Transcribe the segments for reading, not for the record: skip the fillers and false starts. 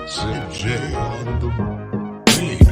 CJ on the beat.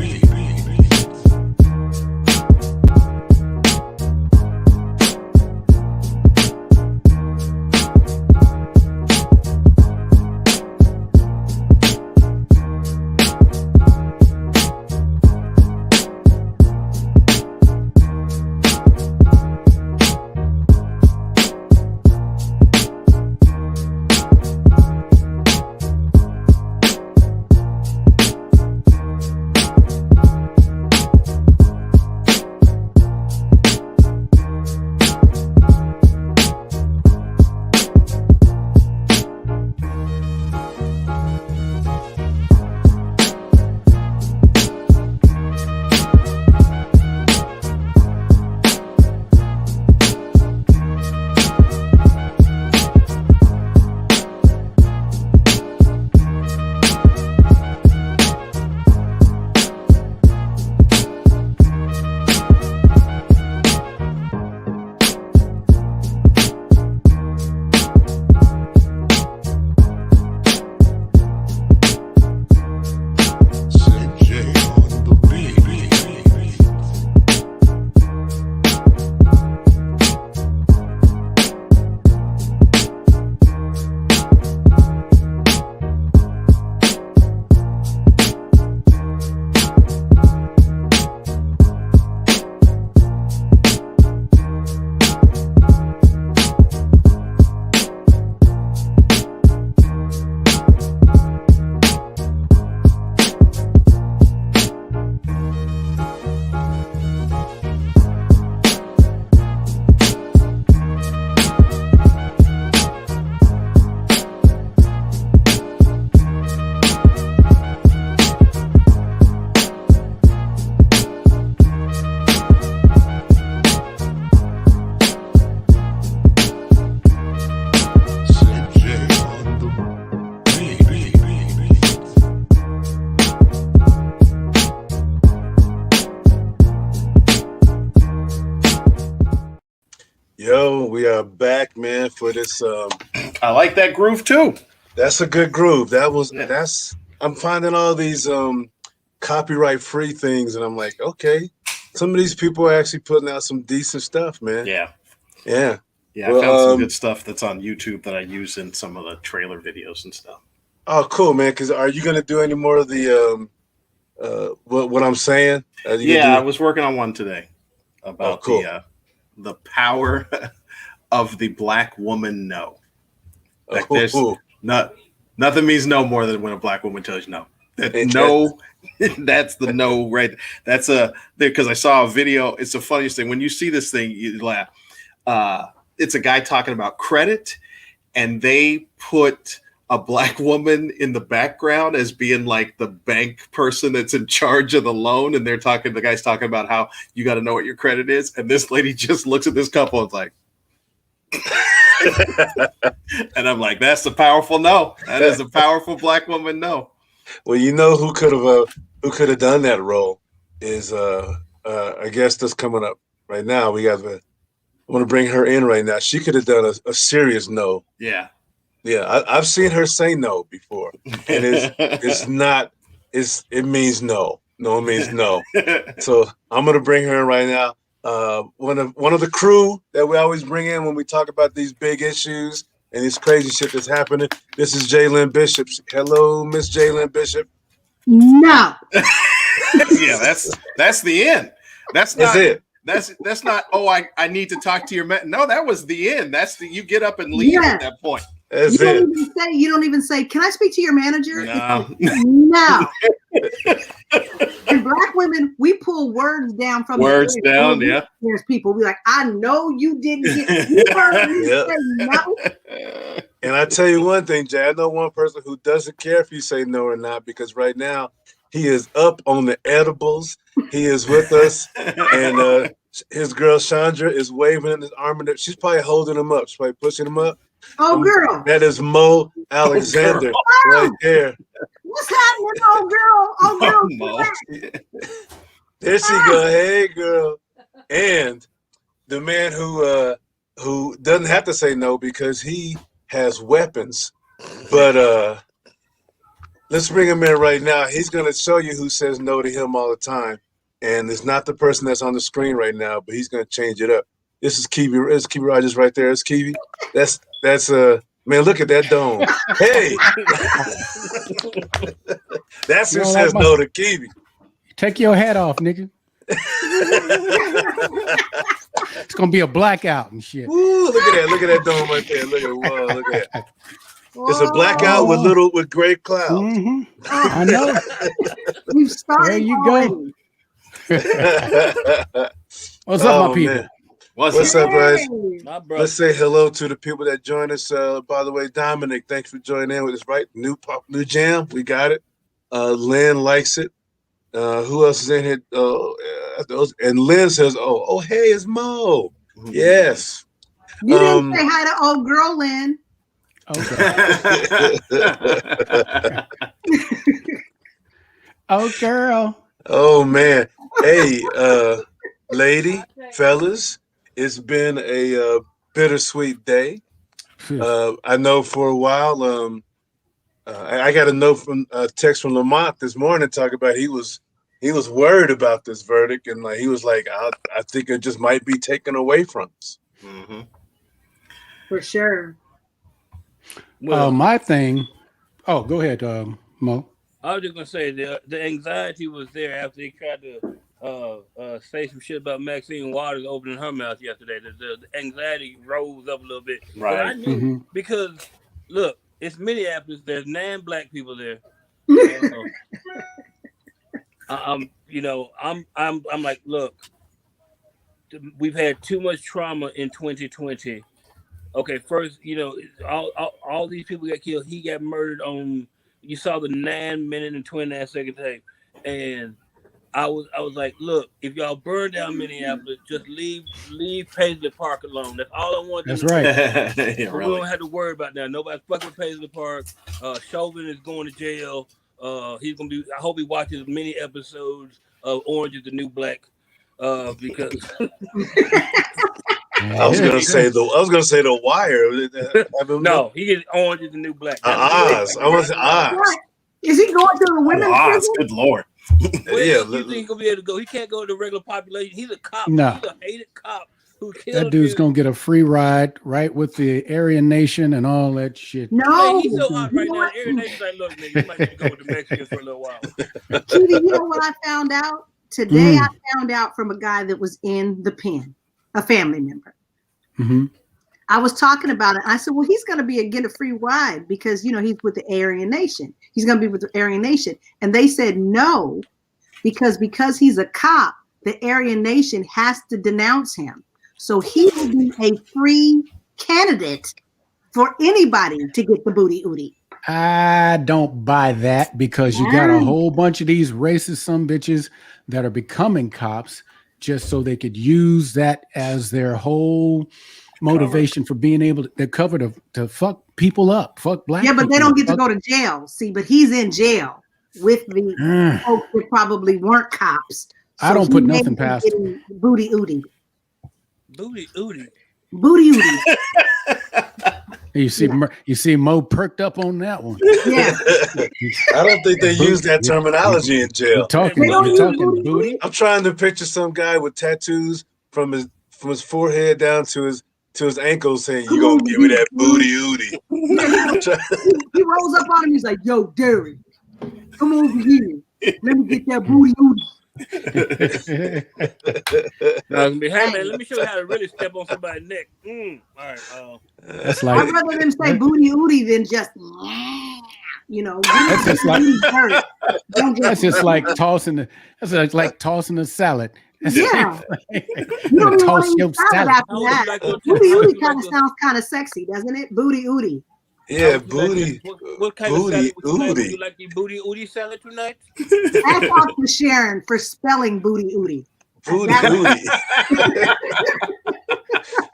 Yo, we are back, man, for this. I like that groove too. That's a good groove. Yeah. I'm finding all these copyright free things, and I'm like, okay, some of these people are actually putting out some decent stuff, man. Yeah. Yeah. I found some good stuff that's on YouTube that I use in some of the trailer videos and stuff. Oh, cool, man. Because are you gonna do any more of the what I'm saying? I was working on one today about the power of the black woman no. Like there's nothing means no more than when a black woman tells you no. No, that's the no, right? That's because I saw a video. It's the funniest thing. When you see this thing, you laugh. It's a guy talking about credit, and they put a black woman in the background as being like the bank person that's in charge of the loan. And the guy's talking about how you got to know what your credit is. And this lady just looks at this couple and is like, and I'm like, that's a powerful no. That is a powerful black woman no. Well, you know who could have done that role is a guest that's coming up right now. I want to bring her in right now. She could have done a serious no. Yeah. Yeah, I've seen her say no before, and it means no. No, it means no. So I'm gonna bring her in right now. One of the crew that we always bring in when we talk about these big issues and this crazy shit that's happening. This is Jaylen Bishop. Hello, Miss Jaylen Bishop. No. Yeah, that's the end. That's it. That's not. Oh, I need to talk to your man. No, that was the end. You get up and leave at that point. That's You don't even say, can I speak to your manager? No. No. And black women, we pull words down from words down. Yeah. There's people be like, I know you didn't get you heard me say no. And I tell you one thing, Jay, I know one person who doesn't care if you say no or not, because right now he is up on the edibles. He is with us, and his girl Chandra is waving his arm. She's probably holding him up. She's probably pushing him up. Oh, girl. That is Mo Alexander right there. What's happening, oh, girl? Oh, girl. Mo. There she go. Hey, girl. And the man who doesn't have to say no because he has weapons. But Let's bring him in right now. He's going to show you who says no to him all the time. And it's not the person that's on the screen right now, but he's going to change it up. This is Kivi. It's Kivi Rogers right there. It's Kivi. That's man, look at that dome. Hey. That's who says no to Kivi. Take your hat off, nigga. It's going to be a blackout and shit. Ooh, look at that. Look at that dome right there. Look at it. Whoa, look at that. It's a blackout with gray clouds. Mm-hmm. I know. We've started. There you go. What's up, my people? Man. What's up, guys? My brother. Let's say hello to the people that join us. By the way, Dominic, thanks for joining in with us. Right, new jam, we got it. Lynn likes it. Who else is in here? And Lynn says, "Oh, hey, it's Mo." Yes. You didn't say hi to old girl, Lynn. Okay. Oh, girl. Oh man. Hey, lady, fellas, it's been a bittersweet day. I know for a while. I got a note from a text from Lamont this morning talking about he was worried about this verdict, and he was like, I think it just might be taken away from us. Mm-hmm. For sure. Well, My thing. Oh, go ahead, Mo. I was just gonna say the anxiety was there after they tried to say some shit about Maxine Waters opening her mouth yesterday. The anxiety rose up a little bit. Right. But I knew because look, it's Minneapolis. There's 9 black people there. I'm like, look, we've had too much trauma in 2020. Okay, first, all these people got killed. He got murdered on. You saw the 9-minute and 29-second tape, and I was like, look, if y'all burn down Minneapolis, just leave Paisley Park alone. That's all I want. That's right. Yeah, really. We don't have to worry about that. Nobody's fucking with Paisley Park. Chauvin is going to jail. He's gonna be. I hope he watches many episodes of Orange is the New Black, because. I was gonna say the Wire. No, he gets Orange is the New Black. Oz. I was Oz. What? Is he going to the women's Oz, prison? good lord. Well, Yeah, you think he's gonna be able to go? He can't go to the regular population. He's a cop. No. He's a hated cop who killed. That dude's gonna get a free ride right with the Aryan Nation and all that shit. No. Hey, he's so hot right now. Every nation's like, look, nigga, you might need to go with the Mexicans for a little while. Kivi, you know what I found out? Today I found out from a guy that was in the pen, a family member. Mm-hmm. I was talking about it. I said, well, he's going to get a free ride because, he's with the Aryan Nation. He's going to be with the Aryan Nation. And they said no, because he's a cop, the Aryan Nation has to denounce him. So he will be a free candidate for anybody to get the booty ooty. I don't buy that because you got a whole bunch of these racist bitches that are becoming cops just so they could use that as their whole motivation for being able to cover to fuck people up, fuck black people. Yeah, but they don't get to go to jail. See, but he's in jail with the folks that probably weren't cops. So I don't put nothing past him. Booty ooty. Booty ooty. Booty ooty. You see Mo perked up on that one. Yeah. I don't think they use that terminology in jail. You're talking booty. I'm trying to picture some guy with tattoos from his forehead down to his ankles saying, "You gonna give me that booty ooty?" He rolls up on him. He's like, "Yo, Derry, come over here. Let me get that booty ooty." Hey man, let me show you how to really step on somebody's neck. All right. That's like, I'd rather them say booty ooty than just, That's just like that's just like tossing the salad. Yeah. You don't even Toss want to your eat salad salad. after that. Booty ooty kind of sounds kind of sexy, doesn't it? Booty ooty. Yeah, booty. What kind booty of salad would you like? Would ooty. you like the booty ooty salad tonight? Hats off to Sharon for spelling booty ooty. Booty ooty.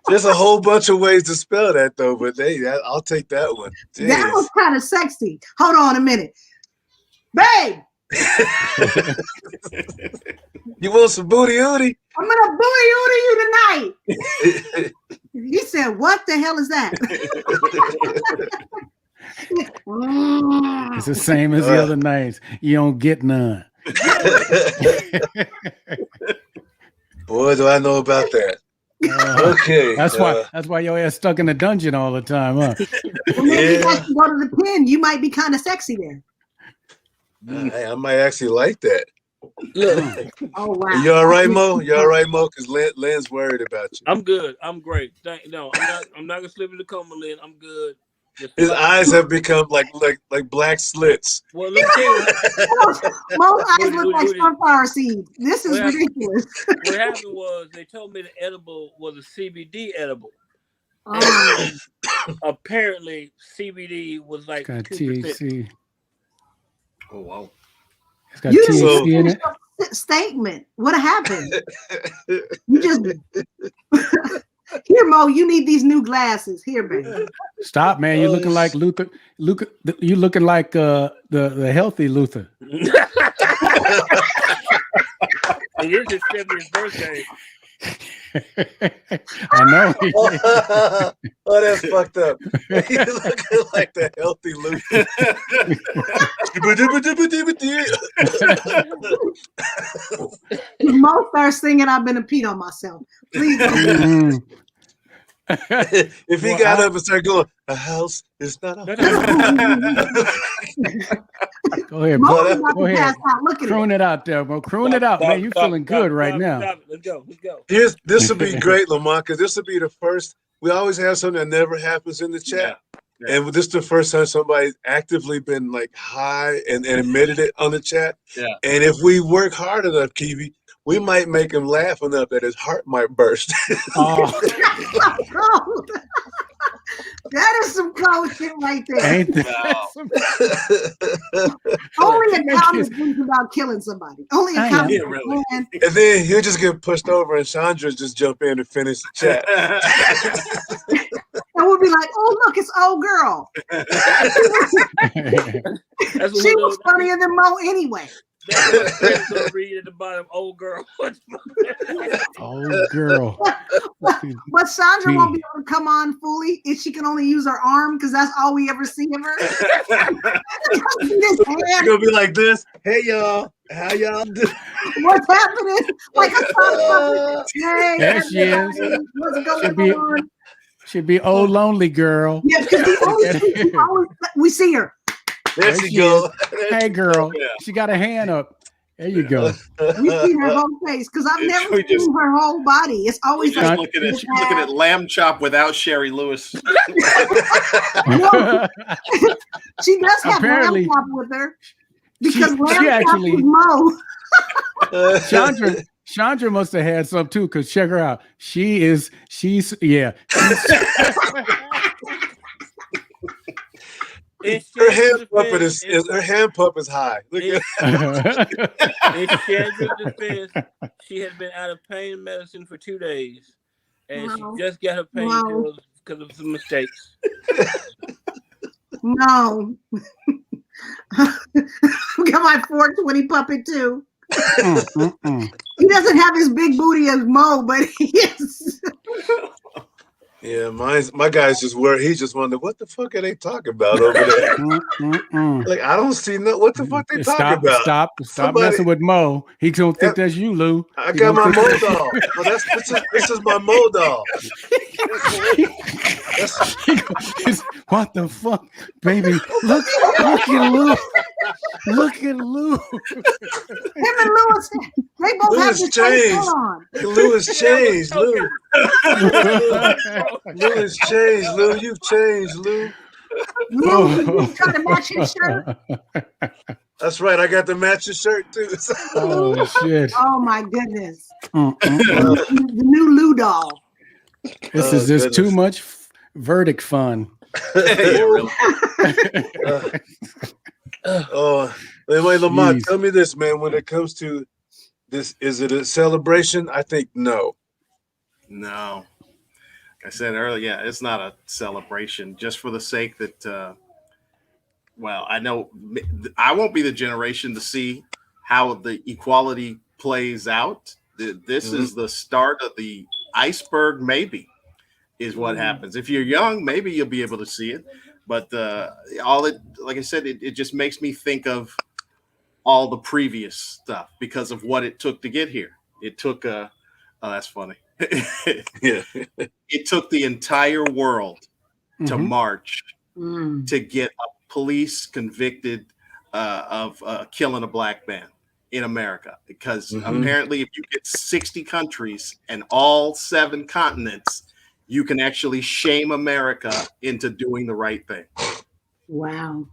There's a whole bunch of ways to spell that though, but I'll take that one. Jeez. That was kind of sexy. Hold on a minute. Babe, You want some booty ooty? I'm gonna booty ooty you tonight. He said, "What the hell is that?" It's the same as the other nights. You don't get none. Boy, do I know about that. Okay. That's why your ass stuck in the dungeon all the time, huh? Well, maybe you guys can go to the pen. You might be kind of sexy there. Hey, I might actually like that. Look, Oh wow. You all right, Mo? You all right, Mo? Because Lynn's worried about you. I'm good. I'm great. No, I'm not gonna slip into coma, Lynn. I'm good. His eyes have become like black slits. Well, let me tell you. Most eyes look like sunflower seeds. This is ridiculous. What happened was they told me the edible was a CBD edible. Apparently, CBD was like 2%. THC. Oh wow! It's got THC in it. Statement. What happened? You just here, Mo. You need these new glasses. Here, baby. Stop, man. You're looking like Luther. You looking like the healthy Luther. It is his 70th birthday. I know. Oh, that's fucked up. You're looking like the healthy Luther. Mo starts singing, "I've been a peed on myself." Please. If he got up and started going, "A house is not a house." Go ahead, bro. Go ahead. Croon it out there, bro. Croon it out, man. You feeling good right now. Let's go. This will be great, Lamont, because this will be the first. We always have something that never happens in the chat. Yeah. And this is the first time somebody's actively been like high and admitted it on the chat. Yeah. And if we work hard enough, Kiwi, we might make him laugh enough that his heart might burst. That is some cold shit right there. Ain't that Only a comic thinks about killing somebody. Only a comic. Really. And then he'll just get pushed over and Chandra just jump in and finish the chat. And we'll be like, "Oh, look, it's old girl." She was funnier than Mo anyway. That's what read at the bottom, old girl. Old girl. But Sandra won't be able to come on fully if she can only use her arm because that's all we ever see of her. She's gonna be like this. "Hey y'all, how y'all doing? What's happening?" Like a hey, there she is. What's going on? Should be old lonely girl. Yeah, because we see her. There she goes. Hey, girl. Yeah. She got a hand up. There you go. We see her whole face because I've never seen her whole body. It's always like looking at Lamb Chop without Sherry Lewis. No, she does have Lamb Chop with her because Lamb Chop was Mo. Chandra must have had some too, because check her out. She's her hand pump is high. Look at in Chandra's defense, she has been out of pain medicine for 2 days, and she just got her painkillers because of some mistakes. No, got my 420 puppet too. He doesn't have his big booty as Mo, but he is. Yeah, my guy's just worried. He just wondered, what the fuck are they talking about over there? Like, I don't see what the fuck they talking about. Stop messing with Mo. He don't think that's you, Lou. I got my Mo doll. Well, this is my Mo doll. What the fuck, baby? Look at Lou. Look at Lou. Him and Lewis, they both have the same on. Lou has changed, Lou. Lou has changed, Lou. You've changed, Lou. Lou, you trying to match his shirt? That's right. I got the matching shirt too. Oh shit! Oh my goodness! The new Lou doll. This is just too much verdict fun. Anyway, Lamont, tell me this, man. When it comes to this, is it a celebration? I think no. No. Like I said earlier, it's not a celebration just for the sake that, I know I won't be the generation to see how the equality plays out. This is the start of the iceberg, maybe, is what happens. If you're young, maybe you'll be able to see it. But like I said, it just makes me think of all the previous stuff because of what it took to get here. It took oh, that's funny. Yeah. It took the entire world to march to get a police convicted of killing a black man in America, because apparently if you get 60 countries and all 7 continents, you can actually shame America into doing the right thing. Wow.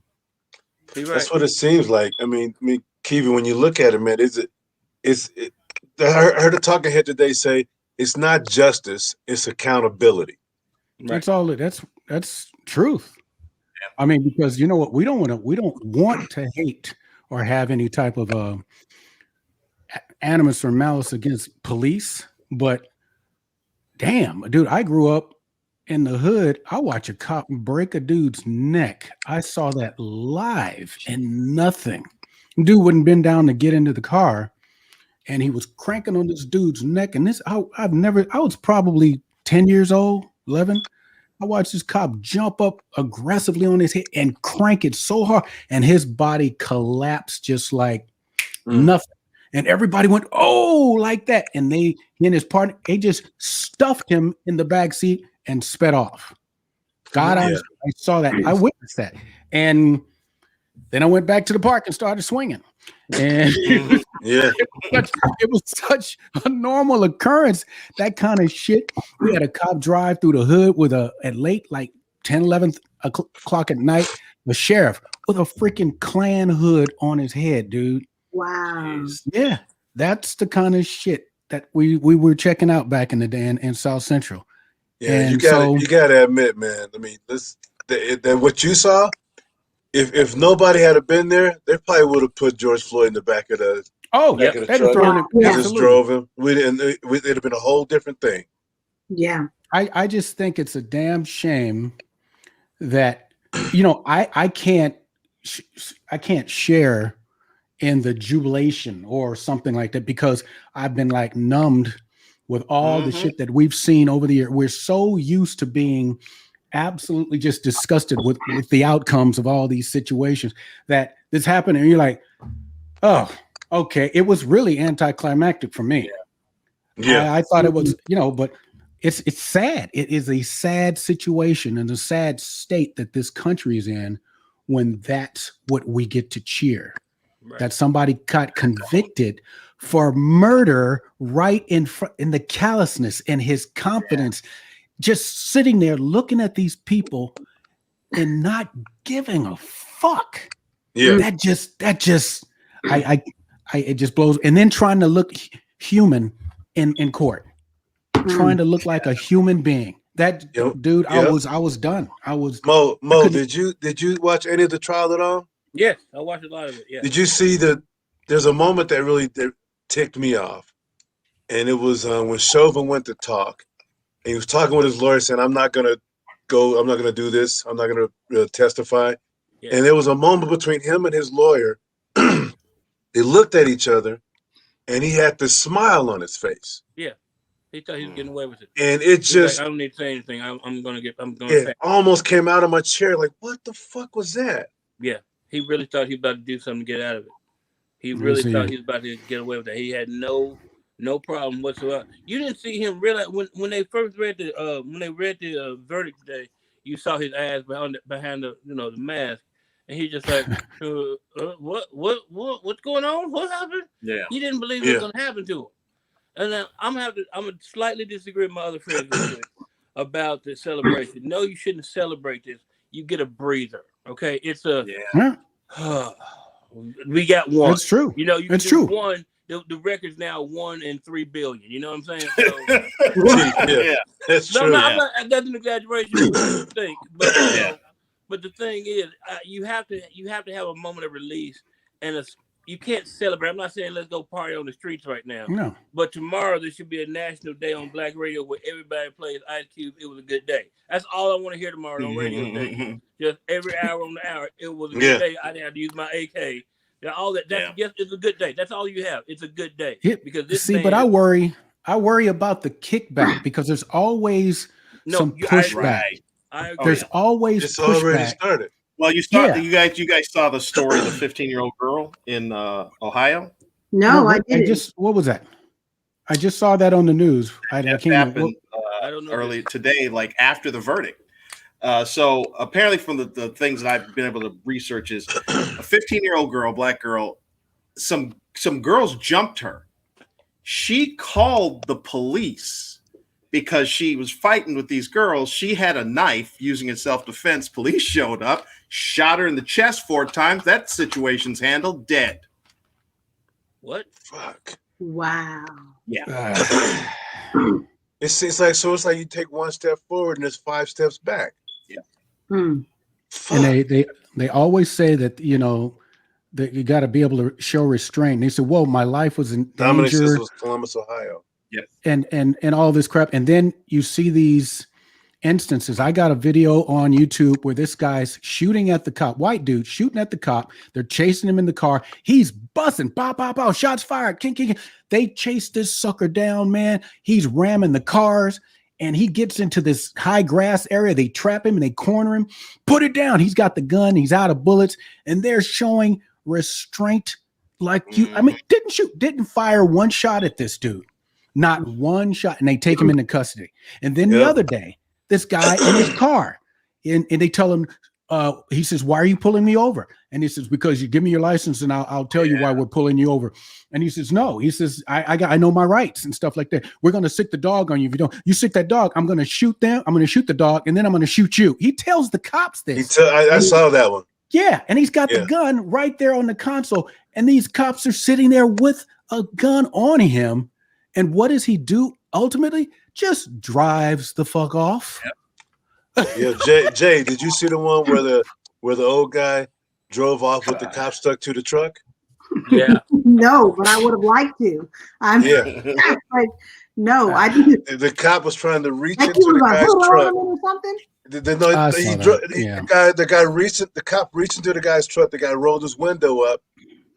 That's what it seems like. I mean, Kivi, when you look at it, man, I heard a talking head today say it's not justice, it's accountability. Right. That's all. That's truth. Yeah. I mean, because you know what, we don't want to hate or have any type of animus or malice against police, but damn, dude, I grew up in the hood. I watch a cop break a dude's neck. I saw that live, and nothing. Dude wouldn't bend down to get into the car, and he was cranking on this dude's neck. And this, I was probably 10 years old, 11. I watched this cop jump up aggressively on his head and crank it so hard, and his body collapsed just like nothing. And everybody went, oh, like that. And he and his partner, they just stuffed him in the back seat and sped off. God, I saw that. I witnessed that. And then I went back to the park and started swinging. And it was such a normal occurrence, that kind of shit. We had a cop drive through the hood with at late, like 10, 11 o'clock at night, the sheriff with a freaking Klan hood on his head, dude. Wow. Yeah, that's the kind of shit that we were checking out back in the day in South Central. Yeah, and you gotta admit, man. I mean, that what you saw, if nobody had been there, they probably would have put George Floyd in the back of the truck. They just drove him. It'd have been a whole different thing. Yeah. I just think it's a damn shame that I can't share in the jubilation or something like that, because I've been like numbed with all the shit that we've seen over the year. We're so used to being absolutely just disgusted with the outcomes of all these situations that this happened, and you're like, oh, okay. It was really anticlimactic for me. Yeah, I thought it was, but it's sad. It is a sad situation and a sad state that this country is in when that's what we get to cheer. Right. That somebody got convicted for murder right in the callousness and his confidence, just sitting there looking at these people and not giving a fuck. Yeah, that just it just blows. And then trying to look human in court, trying to look like a human being. That dude, I was done. I was Mo. Did you watch any of the trial at all? Yes, I watched a lot of it. Yeah. Did you see there's a moment that ticked me off, and it was when Chauvin went to talk, and he was talking with his lawyer saying, I'm not gonna do this, I'm not gonna testify. Yeah. And there was a moment between him and his lawyer. They looked at each other, and he had this smile on his face. Yeah, he thought he was getting away with it, and it just like, I don't need to say anything. I'm gonna. It almost came out of my chair. Like, what the fuck was that? Yeah. He really thought he was about to do something to get out of it. He really thought he was about to get away with it. He had no problem whatsoever. You didn't see him realize when they first read the verdict today. You saw his eyes behind the the mask, and he just like, what's going on? What happened? Yeah, he didn't believe it was going to happen to him. And then I'm gonna slightly disagree with my other friends about the celebration. No, you shouldn't celebrate this. You get a breather. Okay, it's we got one. It's true. It's true. One. The record's now 1 in 3 billion. You know what I'm saying? So, that's true. No, that's an exaggeration. But the thing is, you have to have a moment of release, and you can't celebrate. I'm not saying let's go party on the streets right now. No. But tomorrow there should be a national day on Black radio where everybody plays Ice Cube. It was a good day. That's all I want to hear tomorrow on radio day. Just every hour on the hour. It was a good day. I didn't have to use my AK. All that. It's a good day. That's all you have. It's a good day. Because but I worry about the kickback because there's always some pushback. I agree. There's always It's already pushback. started. Well, you saw Yeah. you guys saw the story of the 15-year-old girl in Ohio. No, I didn't. What was that? I just saw that on the news. I That can't happened I don't know early today, like after the verdict. So apparently, from the things that I've been able to research, is a 15-year-old girl, black girl. Some girls jumped her. She called the police because she was fighting with these girls. She had a knife using in self-defense. Police showed up, shot her in the chest 4 times. That situation's handled, dead. What? Fuck. Wow. Yeah. It's like you take 1 step forward and there's 5 steps back. Yeah. Hmm. Fuck. And they always say that, you know, that you got to be able to show restraint. And they said, "Whoa, my life was in Dominic says danger," it was Columbus, Ohio. and all this crap. And then you see these instances. I got a video on YouTube where this guy's shooting at the cop, white dude shooting at the cop. They're chasing him in the car. He's busting, pow, pow, pow, shots fired. King, king, king. They chase this sucker down, man. He's ramming the cars. And he gets into this high grass area. They trap him and they corner him. Put it down. He's got the gun. He's out of bullets. And they're showing restraint like you. I mean, didn't fire 1 shot at this dude. Not 1 shot. And they take him into custody. And then the other day, this guy in his car, and they tell him, he says, "Why are you pulling me over?" And he says, "Because you give me your license and I'll tell you why we're pulling you over." And he says, "No." He says, I know my rights and stuff like that. "We're going to sick the dog on you. If you don't, you sick that dog, I'm going to shoot them. I'm going to shoot the dog. And then I'm going to shoot you." He tells the cops this. I saw that one. Yeah. And he's got the gun right there on the console. And these cops are sitting there with a gun on him. And what does he do? Ultimately, just drives the fuck off. Yeah, Jay, did you see the one where the old guy drove off with the cop stuck to the truck? Yeah. No, but I would have liked to. Like, no, I didn't. The cop was trying to reach Like into he was the a guy's hood on truck. him or something. The cop reached into the guy's truck. The guy rolled his window up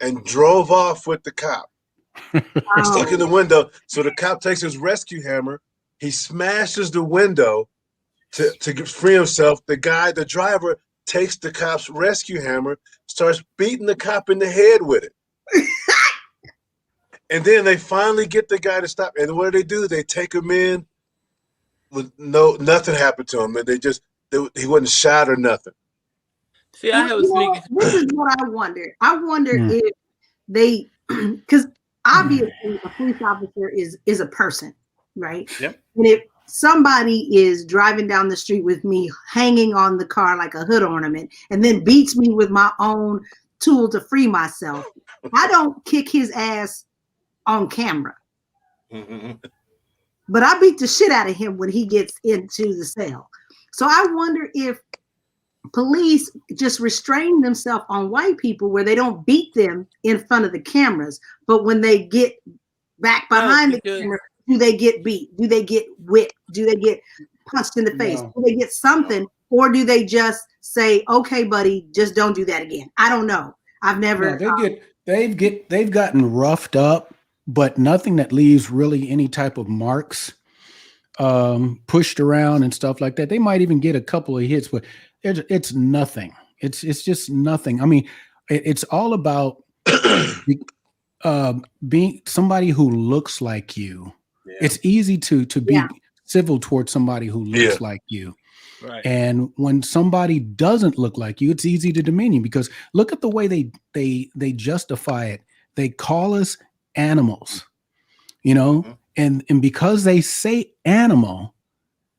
and drove off with the cop. Stuck in the window. So the cop takes his rescue hammer. He smashes the window to free himself. The driver takes the cop's rescue hammer, starts beating the cop in the head with it. And then they finally get the guy to stop. And what do? They take him in with nothing happened to him. And he wasn't shot or nothing. See, I have a sneaky. This is what I wonder. I wonder if they, because obviously a police officer is a person, right? Yep. And if somebody is driving down the street with me hanging on the car like a hood ornament and then beats me with my own tool to free myself, I don't kick his ass on camera. But I beat the shit out of him when he gets into the cell. So I wonder if police just restrain themselves on white people where they don't beat them in front of the cameras, but when they get back behind the camera, do they get beat? Do they get whipped? Do they get punched in the face? Do they get something? Or do they just say, "Okay, buddy, just don't do that again"? I don't know. I've never. No, they've gotten roughed up, but nothing that leaves really any type of marks, pushed around and stuff like that. They might even get a couple of hits, but it's nothing. It's just nothing. I mean, it's all about being somebody who looks like you. Yeah. It's easy to be civil towards somebody who looks like you. Right. And when somebody doesn't look like you, it's easy to demean you, because look at the way they justify it. They call us animals, you know, and because they say animal,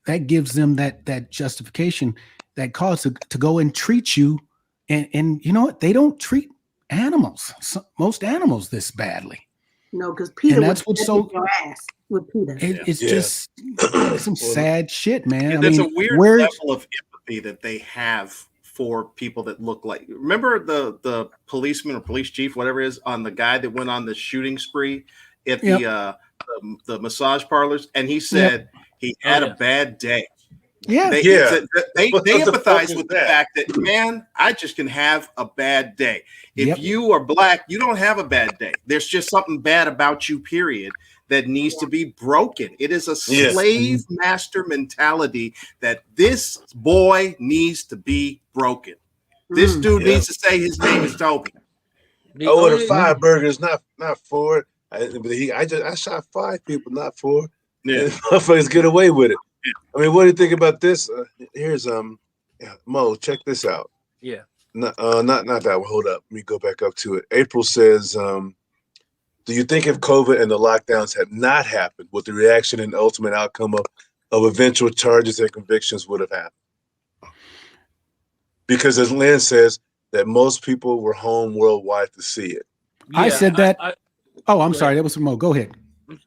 that gives them that justification, that cause to go and treat you. And you know what? They don't treat animals, most animals, this badly. No, because Peter, and that's what's so your ass with Peter. It's just some sad shit, man. And there's a weird level of empathy that they have for people that look like. Remember the policeman or police chief, whatever it is, on the guy that went on the shooting spree at the massage parlors, and he said he had a bad day. Yeah, they empathize with the fact that, man, I just can have a bad day. If you are black, you don't have a bad day. There's just something bad about you, period, that needs to be broken. It is a slave master mentality that this boy needs to be broken. This dude needs to say his name is Toby. I ordered 5 burgers, not 4. I shot 5 people, not 4. Yeah, motherfuckers get away with it. I mean, what do you think about this? Here's Mo, check this out. Yeah. Not that one. Hold up. Let me go back up to it. April says, do you think if COVID and the lockdowns had not happened, what the reaction and ultimate outcome of eventual charges and convictions would have happened? Because as Lynn says, that most people were home worldwide to see it. I said that. I'm sorry. That was Mo. Go ahead.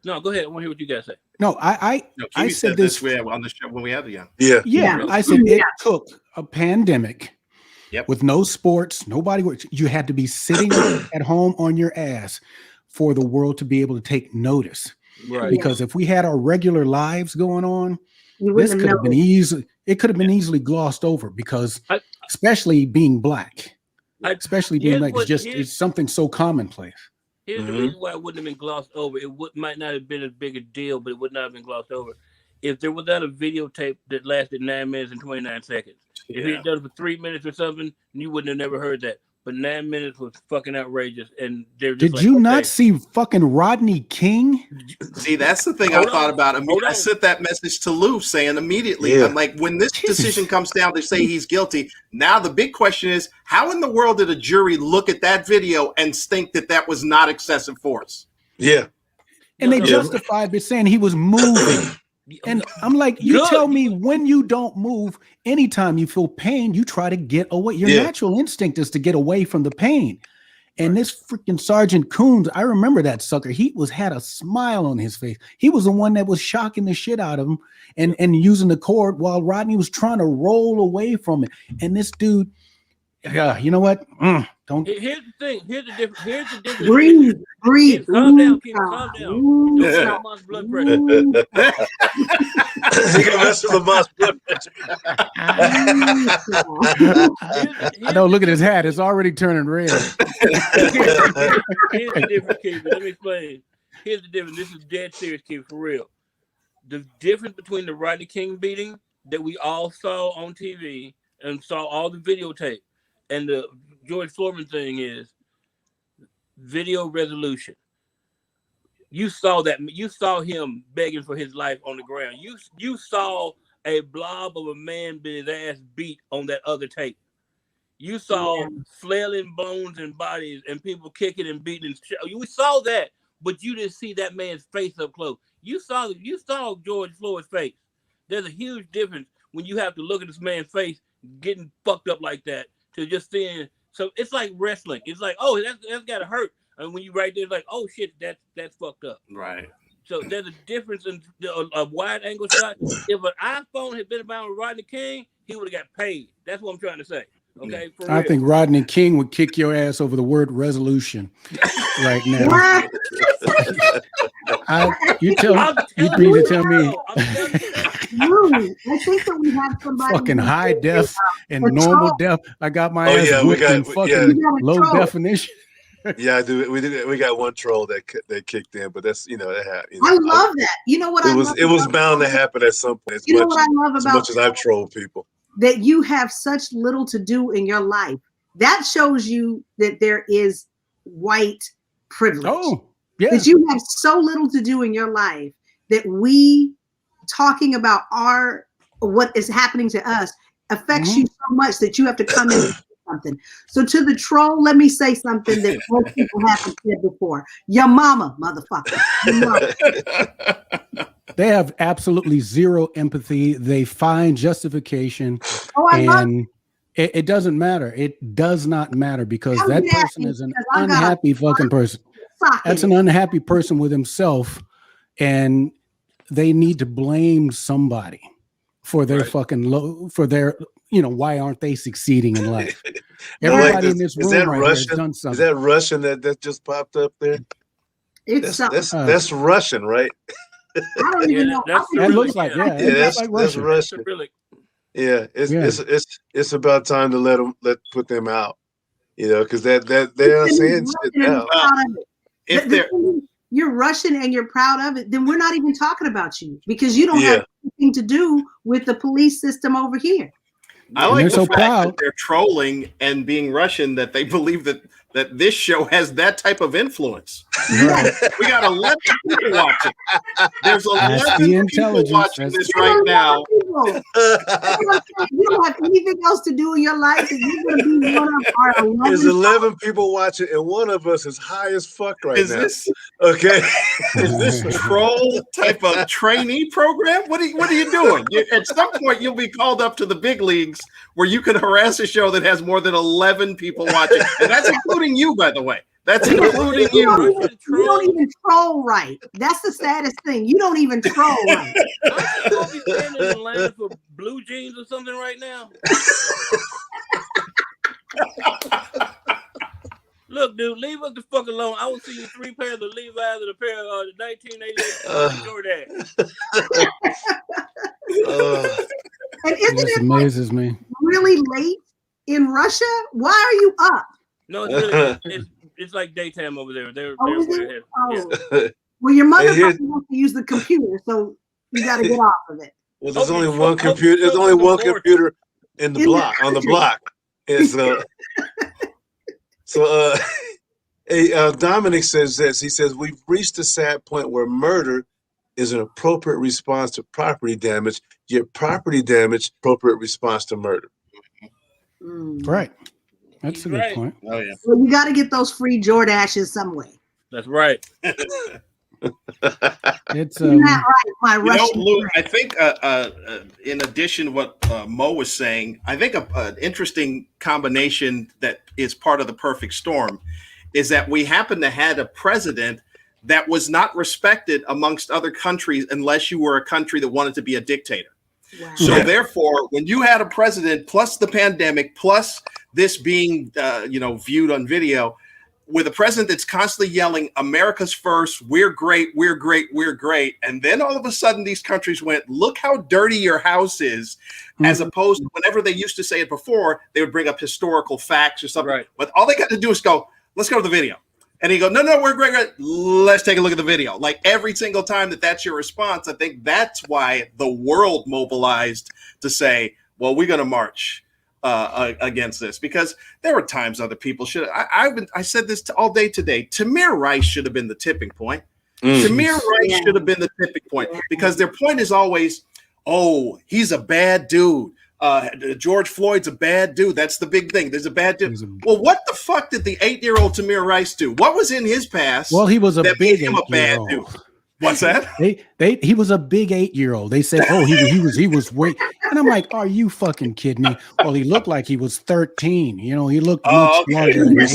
No, go ahead. I want to hear what you guys say. No, I said this on the show when we had the young. Yeah. I said it took a pandemic with no sports, nobody. You had to be sitting at home on your ass for the world to be able to take notice. Right. Because if we had our regular lives going on, this could have been easy. It could have been easily glossed over because, especially being black, it's something so commonplace. Here's the reason why it wouldn't have been glossed over. It might not have been as big a deal, but it would not have been glossed over if there was not a videotape that lasted 9 minutes and 29 seconds. If it done for 3 minutes or something, you wouldn't have never heard that. But 9 minutes was fucking outrageous, and they're just Did you not see fucking Rodney King? See, that's the thing I thought about. I sent that message to Lou saying immediately, I'm like, when this decision comes down to say he's guilty, now the big question is, how in the world did a jury look at that video and think that that was not excessive force? Yeah. And they justified it saying he was moving. And I'm like, you tell me when you don't move, anytime you feel pain, you try to get away. Your natural instinct is to get away from the pain. And this freaking Sergeant Coons, I remember that sucker. He had a smile on his face. He was the one that was shocking the shit out of him and using the cord while Rodney was trying to roll away from it. And this dude, you know what? Don't. Here's the thing. Here's the difference. Breathe. Calm down, Kivi. Calm down. Don't get Lamont's blood pressure. You can mess with Lamont's blood pressure. I know. Look at his hat. It's already turning red. Here's the difference, Kivi. Let me explain. Here's the difference. This is dead serious, Kivi, for real. The difference between the Rodney King beating that we all saw on TV and saw all the videotape and the George Floyd thing is video resolution. You saw that. You saw him begging for his life on the ground. You saw a blob of a man with his ass beat on that other tape. You saw flailing bones and bodies and people kicking and beating. You saw that, but you didn't see that man's face up close. You saw George Floyd's face. There's a huge difference when you have to look at this man's face getting fucked up like that to just seeing. So it's like wrestling. It's like, oh, that's gotta hurt. And when you right there, it's like, oh shit, that's fucked up. Right. So there's a difference in a wide angle shot. If an iPhone had been about Rodney King, he would have got paid. That's what I'm trying to say. Okay. I think Rodney King would kick your ass over the word resolution right now. You need to tell me. I think that we have somebody fucking high def and normal def. I got my ass whipped in fucking low definition. Yeah, I do. We got one troll that kicked in, but that's that happened. I love that. You know what? It was bound to happen at some point. You know what I love about as much as I've trolled people. That you have such little to do in your life. That shows you that there is white privilege. Oh, yeah. That you have so little to do in your life that we talking about what is happening to us affects you so much that you have to come in and say something. So to the troll, let me say something that most people haven't said before. Your mama, motherfucker. Your mama. They have absolutely zero empathy. They find justification, and it doesn't matter. It does not matter because that person is an unhappy fucking person. That's an unhappy person with himself, and they need to blame somebody for their why aren't they succeeding in life? Everybody in this room right here has done something. Is that Russian that just popped up there? That's Russian, right? I don't even know. That looks like that's Russian. Yeah, it's about time to put them out, because they're saying shit now. you're Russian and you're proud of it, then we're not even talking about you because you don't have anything to do with the police system over here. I like the fact that they're trolling and being Russian, that they believe that this show has that type of influence. Right. We got 11 people watching. There's 11 people watching this right now. You don't have anything else to do in your life. And you're going to be one of our 11. There's 11 people watching, and one of us is high as fuck now. This okay? Is this troll type of trainee program? What are you doing? At some point, you'll be called up to the big leagues where you can harass a show that has more than 11 people watching, and that's including you, by the way. That's including you. You don't even troll right. That's the saddest thing. You don't even troll right. I'm going to be standing in line for blue jeans or something right now. Look, dude, leave us the fuck alone. I will see you 3 pairs of Levi's and a pair of 1988 Jordan. And isn't it amazes me really late in Russia? Why are you up? No, it's like daytime over there. They're yeah. Well, your mother probably wants to use the computer, so you got to get off of it. Well, there's only one computer. There's only one computer in the block on the block. And so, Dominic says this. He says we've reached a sad point where murder is an appropriate response to property damage, yet property damage appropriate response to murder. Right. That's a good point. Oh yeah. Well, you got to get those free Jordashes some way. That's right. It's not right, my Russian Lou, I think in addition to what Mo was saying, I think an interesting combination that is part of the perfect storm is that we happen to have a president that was not respected amongst other countries unless you were a country that wanted to be a dictator. Wow. So therefore, when you had a president plus the pandemic plus this being viewed on video, with a president that's constantly yelling, America's first, we're great, we're great, we're great. And then all of a sudden these countries went, look how dirty your house is, as opposed to whenever they used to say it before, they would bring up historical facts or something. Right. But all they got to do is go, let's go to the video. And he go, no, we're great, great. Let's take a look at the video. Like every single time that's your response, I think that's why the world mobilized to say, well, we're going to march against this, because there were times other people should. I said this all day today. Tamir Rice should have been the tipping point. Tamir Rice should have been the tipping point, because their point is always, oh, he's a bad dude. George Floyd's a bad dude. That's the big thing. There's a bad dude. Well, what the fuck did the 8-year-old Tamir Rice do? What was in his past? Well, he was a big him a bad dude. What's that? He was a big 8-year-old. They said, oh, he was way. And I'm like, are you fucking kidding me? Well, he looked like he was 13. He looked much larger. We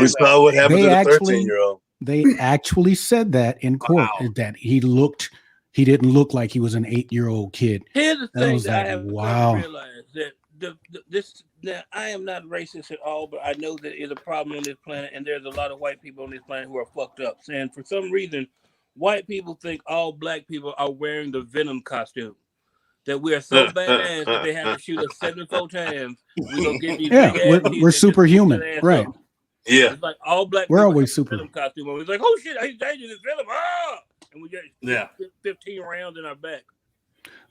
saw what happened to the 13-year-old. They actually said that in court, that he didn't look like he was an 8-year-old kid. Here's the thing that I have wow. realized, that I am not racist at all, but I know that is a problem on this planet, and there's a lot of white people on this planet who are fucked up. Saying for some reason, white people think all black people are wearing the Venom costume. That we are so badass that they have to shoot us 74 times. We gonna get these we're superhuman, right? Yeah, it's like all black. We're always super. Venom costume. It's like, oh shit, he's dangerous. Venom, and we get 15 rounds in our back.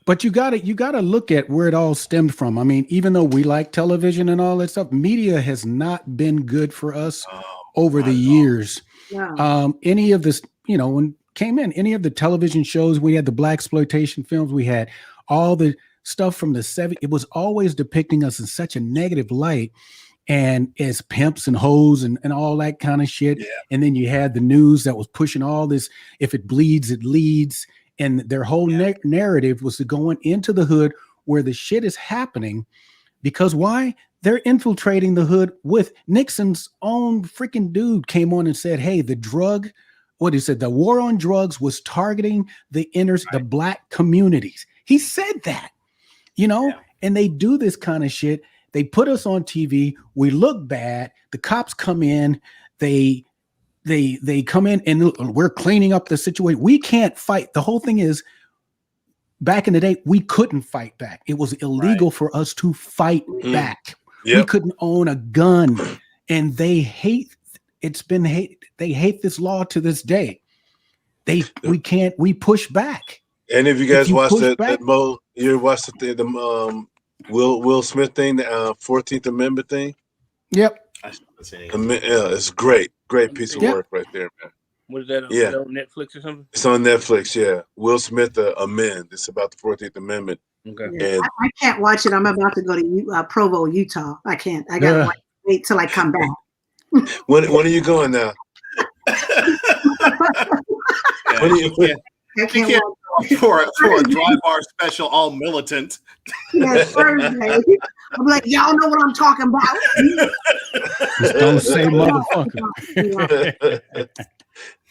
But you gotta look at where it all stemmed from. I mean, even though we like television and all that stuff, media has not been good for us over the years. Yeah. Any of this, when came in, any of the television shows, we had the blaxploitation films, we had all the stuff from the 70s. It was always depicting us in such a negative light, and as pimps and hoes and all that kind of shit. Yeah. And then you had the news that was pushing all this, if it bleeds, it leads. And their whole narrative was to going into the hood where the shit is happening, because why? They're infiltrating the hood with Nixon's own freaking dude came on and said, hey, the war on drugs was targeting the black communities. He said that, and they do this kind of shit. They put us on TV. We look bad. The cops come in. They come in and we're cleaning up the situation. We can't fight. The whole thing is, back in the day, we couldn't fight back. It was illegal for us to fight back. Yep. We couldn't own a gun, and they hate this law to this day. we push back. And if you guys watched push back- you watched the Will Smith thing, the 14th Amendment thing. Yep. I still haven't seen it. Yeah, it's great piece of work right there, man. What is that? Yeah. Is that on Netflix or something? It's on Netflix. Yeah, Will Smith Amend. It's about the 14th Amendment. Okay. Yeah, And I can't watch it. I'm about to go to Provo, Utah. I can't. I gotta wait till I come back. when are you going now? When are you? I can't watch for a dry bar special, all militant. it. Thursday. I'm like, y'all know what I'm talking about. Just don't say motherfucker.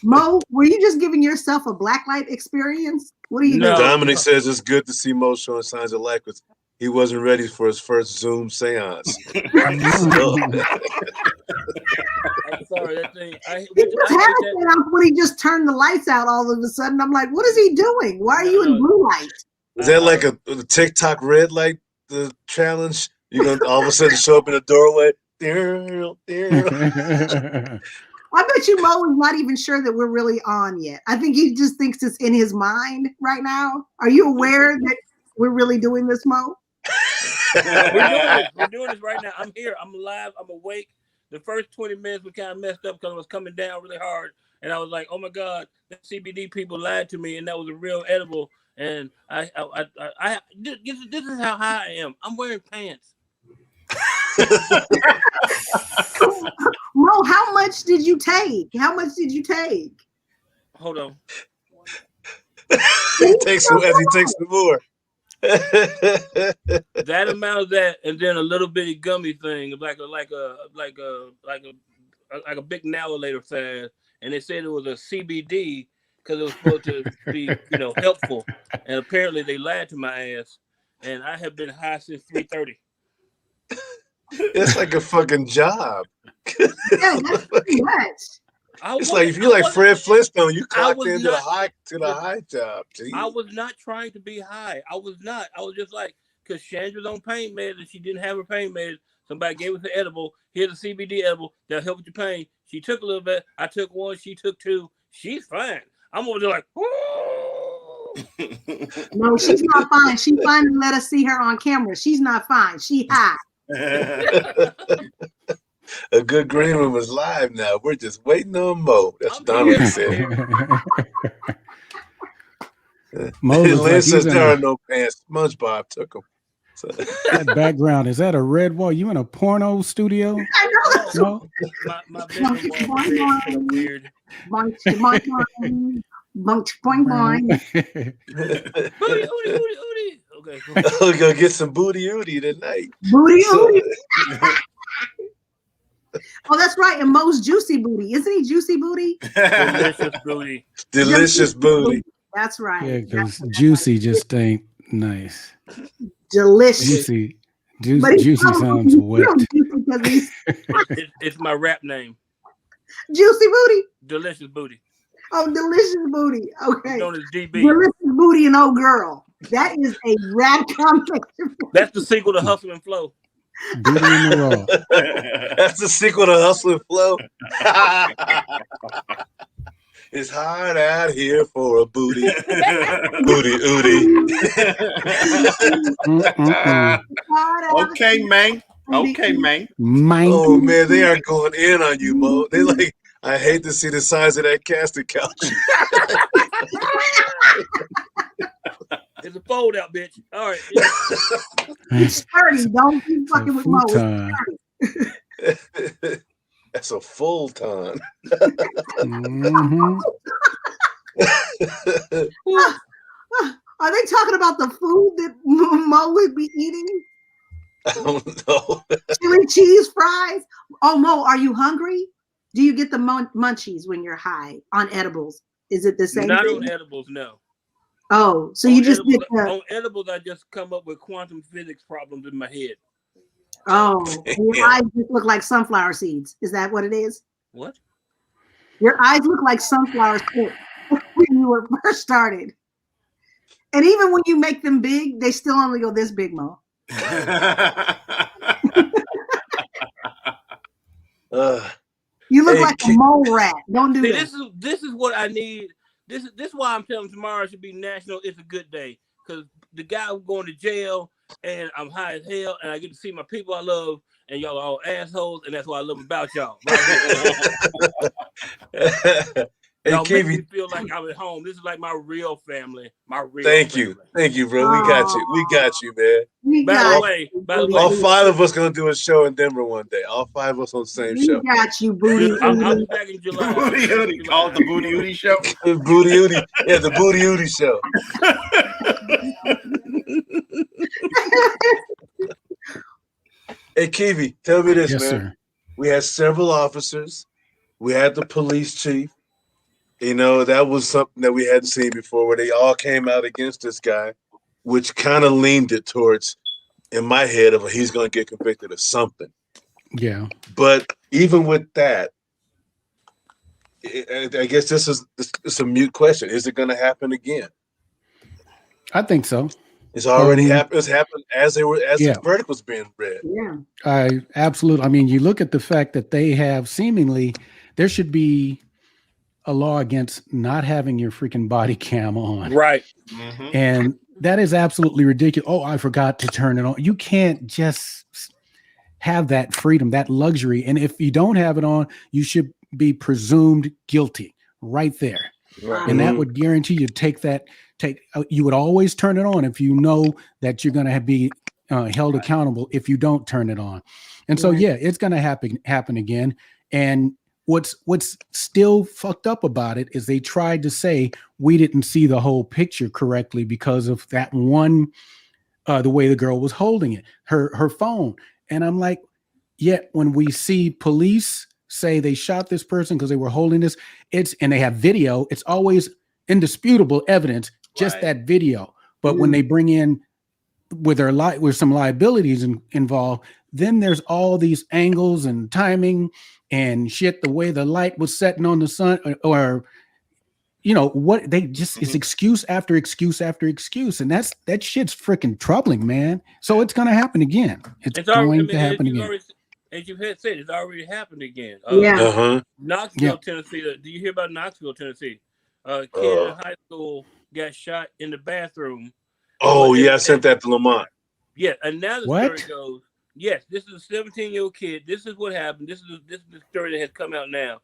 Mo, were you just giving yourself a blacklight experience? What are you doing? Dominic says it's good to see Mo showing signs of life because he wasn't ready for his first Zoom seance. I'm sorry, that thing. What's happening when he just turned the lights out all of a sudden? I'm like, what is he doing? Why are you in blue light? Is that like a TikTok red light challenge? You're gonna all of a sudden show up in the doorway. I bet you Mo is not even sure that we're really on yet. I think he just thinks it's in his mind right now. Are you aware that we're really doing this, Mo? We're doing this right now. I'm here. I'm alive. I'm awake. The first 20 minutes were kind of messed up because I was coming down really hard. And I was like, oh my God, the CBD people lied to me. And that was a real edible. And this is how high I am. I'm wearing pants. Mo, how much did you take? How much did you take? Hold on. He takes some more. That amount of that, and then a little bitty gummy thing, like a big Nowelator size, and they said it was a CBD because it was supposed to be, helpful, and apparently they lied to my ass, and I have been high since 3:30. It's like a fucking job. Yeah, that's pretty much. It's like if you're like Fred Flintstone, you clocked into the high job. Geez. I was not trying to be high. I was not. I was just like, because Chandra's on pain meds and she didn't have her pain meds. Somebody gave us the edible. Here's the CBD edible that'll help with your pain. She took a little bit. I took one. She took two. She's fine. I'm over there like, No, she's not fine. She finally let us see her on camera. She's not fine. She high. A good green room is live now. We're just waiting on Mo. That's what Dominic said. Lynn says there are no pants. SpongeBob took them. So. That background, is that a red wall? You in a porno studio? I know. No? My bedroom wall is weird. Bunch, boing, boing. Hootie. Okay. We're going to get some booty ooty tonight. Booty ooty. Oh, that's right. And Mo's Juicy Booty. Isn't he Juicy Booty? Delicious booty. Delicious booty. That's right. Yeah, because juicy just ain't nice. Delicious. Juicy sounds wet. It's my rap name. Juicy Booty. Delicious booty. Oh, Delicious Booty. Okay. Known as DB. Delicious Booty and Old Girl. That is a rap combination. That's the sequel to Hustle and Flow. Booty in the raw. That's the sequel to Hustle and Flow. It's hard out here for a booty. Booty ooty. Okay, man. Okay, man. Oh man, they are going in on you, Mo. They like, I hate to see the size of that casting couch. It's a fold out, bitch. All right. It's sturdy. Don't be fucking with Mo. That's a full ton. Are they talking about the food that Mo would be eating? I don't know. Chili cheese fries? Oh, Mo, are you hungry? Do you get the munchies when you're high on edibles? Is it the same Not thing? on edibles, no. Oh, so you just edibles, get on edibles, I just come up with quantum physics problems in my head. Oh, your eyes just look like sunflower seeds. Is that what it is? What? Your eyes look like sunflower seeds when you were first started. And even when you make them big, they still only go this big, Mo. You look like a mole rat. Don't do that. This is what I need this is why I'm telling tomorrow should be National It's a Good Day, because the guy who's going to jail and I'm high as hell and I get to see my people I love and y'all are all assholes and that's what I love about y'all. Hey, Y'all make me Kivi, feel like I'm at home. This is like my real family. My real thank family. you, bro. We got you, man. By the way, all 5 of us gonna do a show in Denver one day. All 5 of us on the same show. We got you, Booty. I'll be back in July. Booty Hootie. Call it the Booty Hootie Show. Booty Hootie. Yeah, the Booty Hootie Show. Hey, Kivi, tell me this, Yes, man. sir. We had several officers. We had the police chief. You know, that was something that we hadn't seen before, where they all came out against this guy, which kind of leaned it towards, in my head, of he's going to get convicted of something. Yeah. But even with that, I guess this is a mute question. Is it going to happen again? I think so. It's already happened. It's happened as the verdict was being read. Yeah. I absolutely. I mean, you look at the fact that they have seemingly, there should be a law against not having your freaking body cam on. Right. Mm-hmm. And that is absolutely ridiculous. Oh, I forgot to turn it on. You can't just have that freedom, that luxury. And if you don't have it on, you should be presumed guilty right there. Right. And that would guarantee you you would always turn it on if you know that you're going to be held accountable if you don't turn it on. And so, yeah, it's going to happen again. And what's still fucked up about it is they tried to say we didn't see the whole picture correctly because of that one, the way the girl was holding it, her phone. And I'm like, yet when we see police say they shot this person because they were holding this, and they have video, it's always indisputable evidence, just that video. But when they bring in with some liabilities involved, then there's all these angles and timing and shit, the way the light was setting on the sun, or you know what, they just it's excuse after excuse after excuse, and that shit's freaking troubling, man. So it's gonna happen again. It's going to happen again. As you had said, it's already happened again. Knoxville, Tennessee. Do you hear about Knoxville, Tennessee? Kid in high school got shot in the bathroom. Oh, I sent that to Lamont. Yeah, and now the story goes, yes, this is a 17-year-old kid. This is what happened. This is the story that has come out now.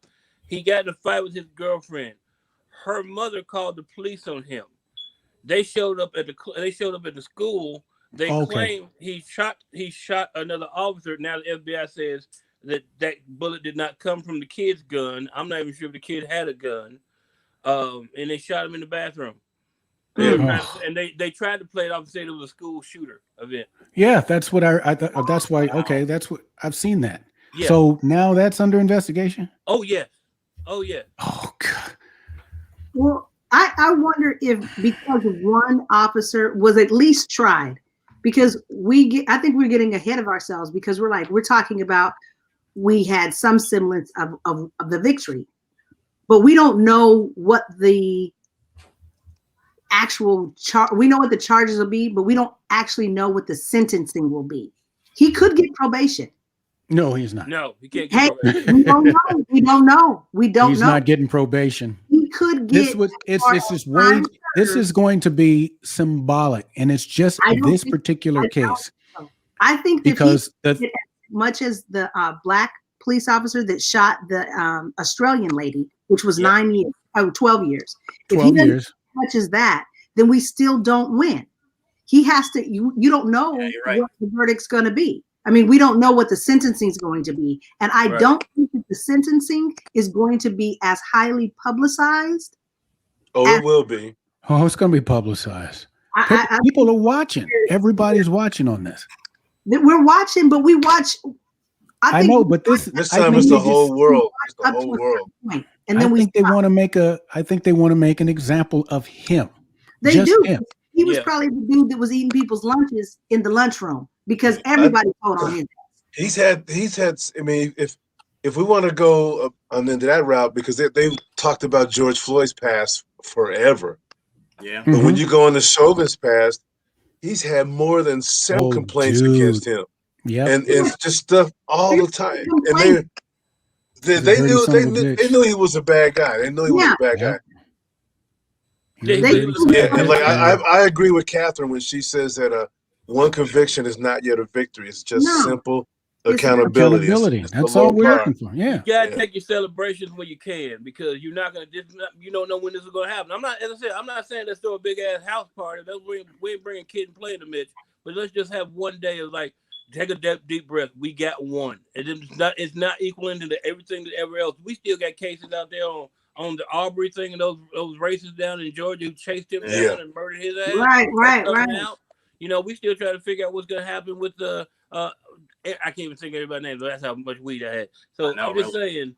He got in a fight with his girlfriend. Her mother called the police on him. They showed up at the school. They claim he shot another officer. Now the FBI says that bullet did not come from the kid's gun. I'm not even sure if the kid had a gun. And they shot him in the bathroom. And they tried to play it off and say it was a school shooter event. Yeah, that's what I thought. That's why. Okay, that's what I've seen that. Yeah. So now that's under investigation. Oh yes. Oh yeah. Oh God. Well, I wonder if because one officer was at least tried, because I think we're getting ahead of ourselves because we're talking about we had some semblance of the victory, but we don't know what the actual we know what the charges will be, but we don't actually know what the sentencing will be. He could get probation. No, he's not. No, he can't get probation. We don't know. We don't know. He's not getting probation. He could get. This is going to be symbolic, and it's just this particular case. I think because as much as the black police officer that shot the Australian lady, which was 9 years, 12 years. 12 years. Much as that, then we still don't win. He has to. You don't know what the verdict's going to be. I mean, we don't know what the sentencing is going to be, and I don't think that the sentencing is going to be as highly publicized. Oh, it will be. Oh, it's going to be publicized. People are watching. Everybody's watching on this. We're watching, but we watch. I know, but this time it's the whole world. It's the whole world. And then I think they want to make an example of him. They Just do. Him. He was probably the dude that was eating people's lunches in the lunchroom because everybody told on him. He's had. I mean, if we want to go into that route, because they talked about George Floyd's past forever. Yeah. But when you go on the Chauvin's past, he's had more than 7 complaints against him. Yeah. And it's just stuff all the time. And they knew he was a bad guy. They knew he was a bad guy. They- Yeah, and like I agree with Catherine when she says that one conviction is not yet a victory. It's just No. simple It's accountability. Accountability. It's That's the low all we're bar. looking for. Yeah. You gotta Yeah. take your celebrations when you can, because you're not gonna. You don't know when this is gonna happen. I'm not, as I said, I'm not saying let's throw a big ass house party. We ain't bringing kid and play in the midst, but let's just have one day of like take a deep breath. We got one, and it's not equaling to everything that ever else. We still got cases out there on the Aubrey thing and those racists down in Georgia who chased him down and murdered his ass. Right. Out. You know, we still trying to figure out what's gonna happen with the I can't even think of everybody's name, but that's how much weed I had. So I'm just saying,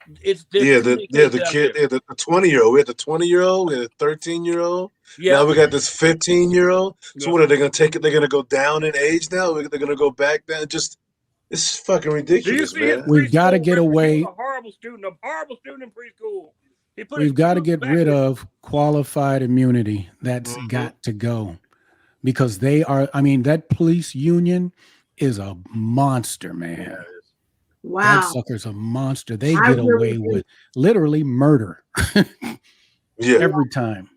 the kid, the 20-year-old. We had the 20-year-old, we had the 13-year-old. Yeah. Now we got this 15-year-old. So what are they gonna take it? They're gonna go down in age now. They're gonna go back down. Just it's fucking ridiculous, man. We've got to get away. A horrible student in preschool. We've got to get rid of qualified immunity. That's got to go, because they are. I mean, that police union is a monster, man. Wow. That sucker's a monster. They get away with literally murder every time.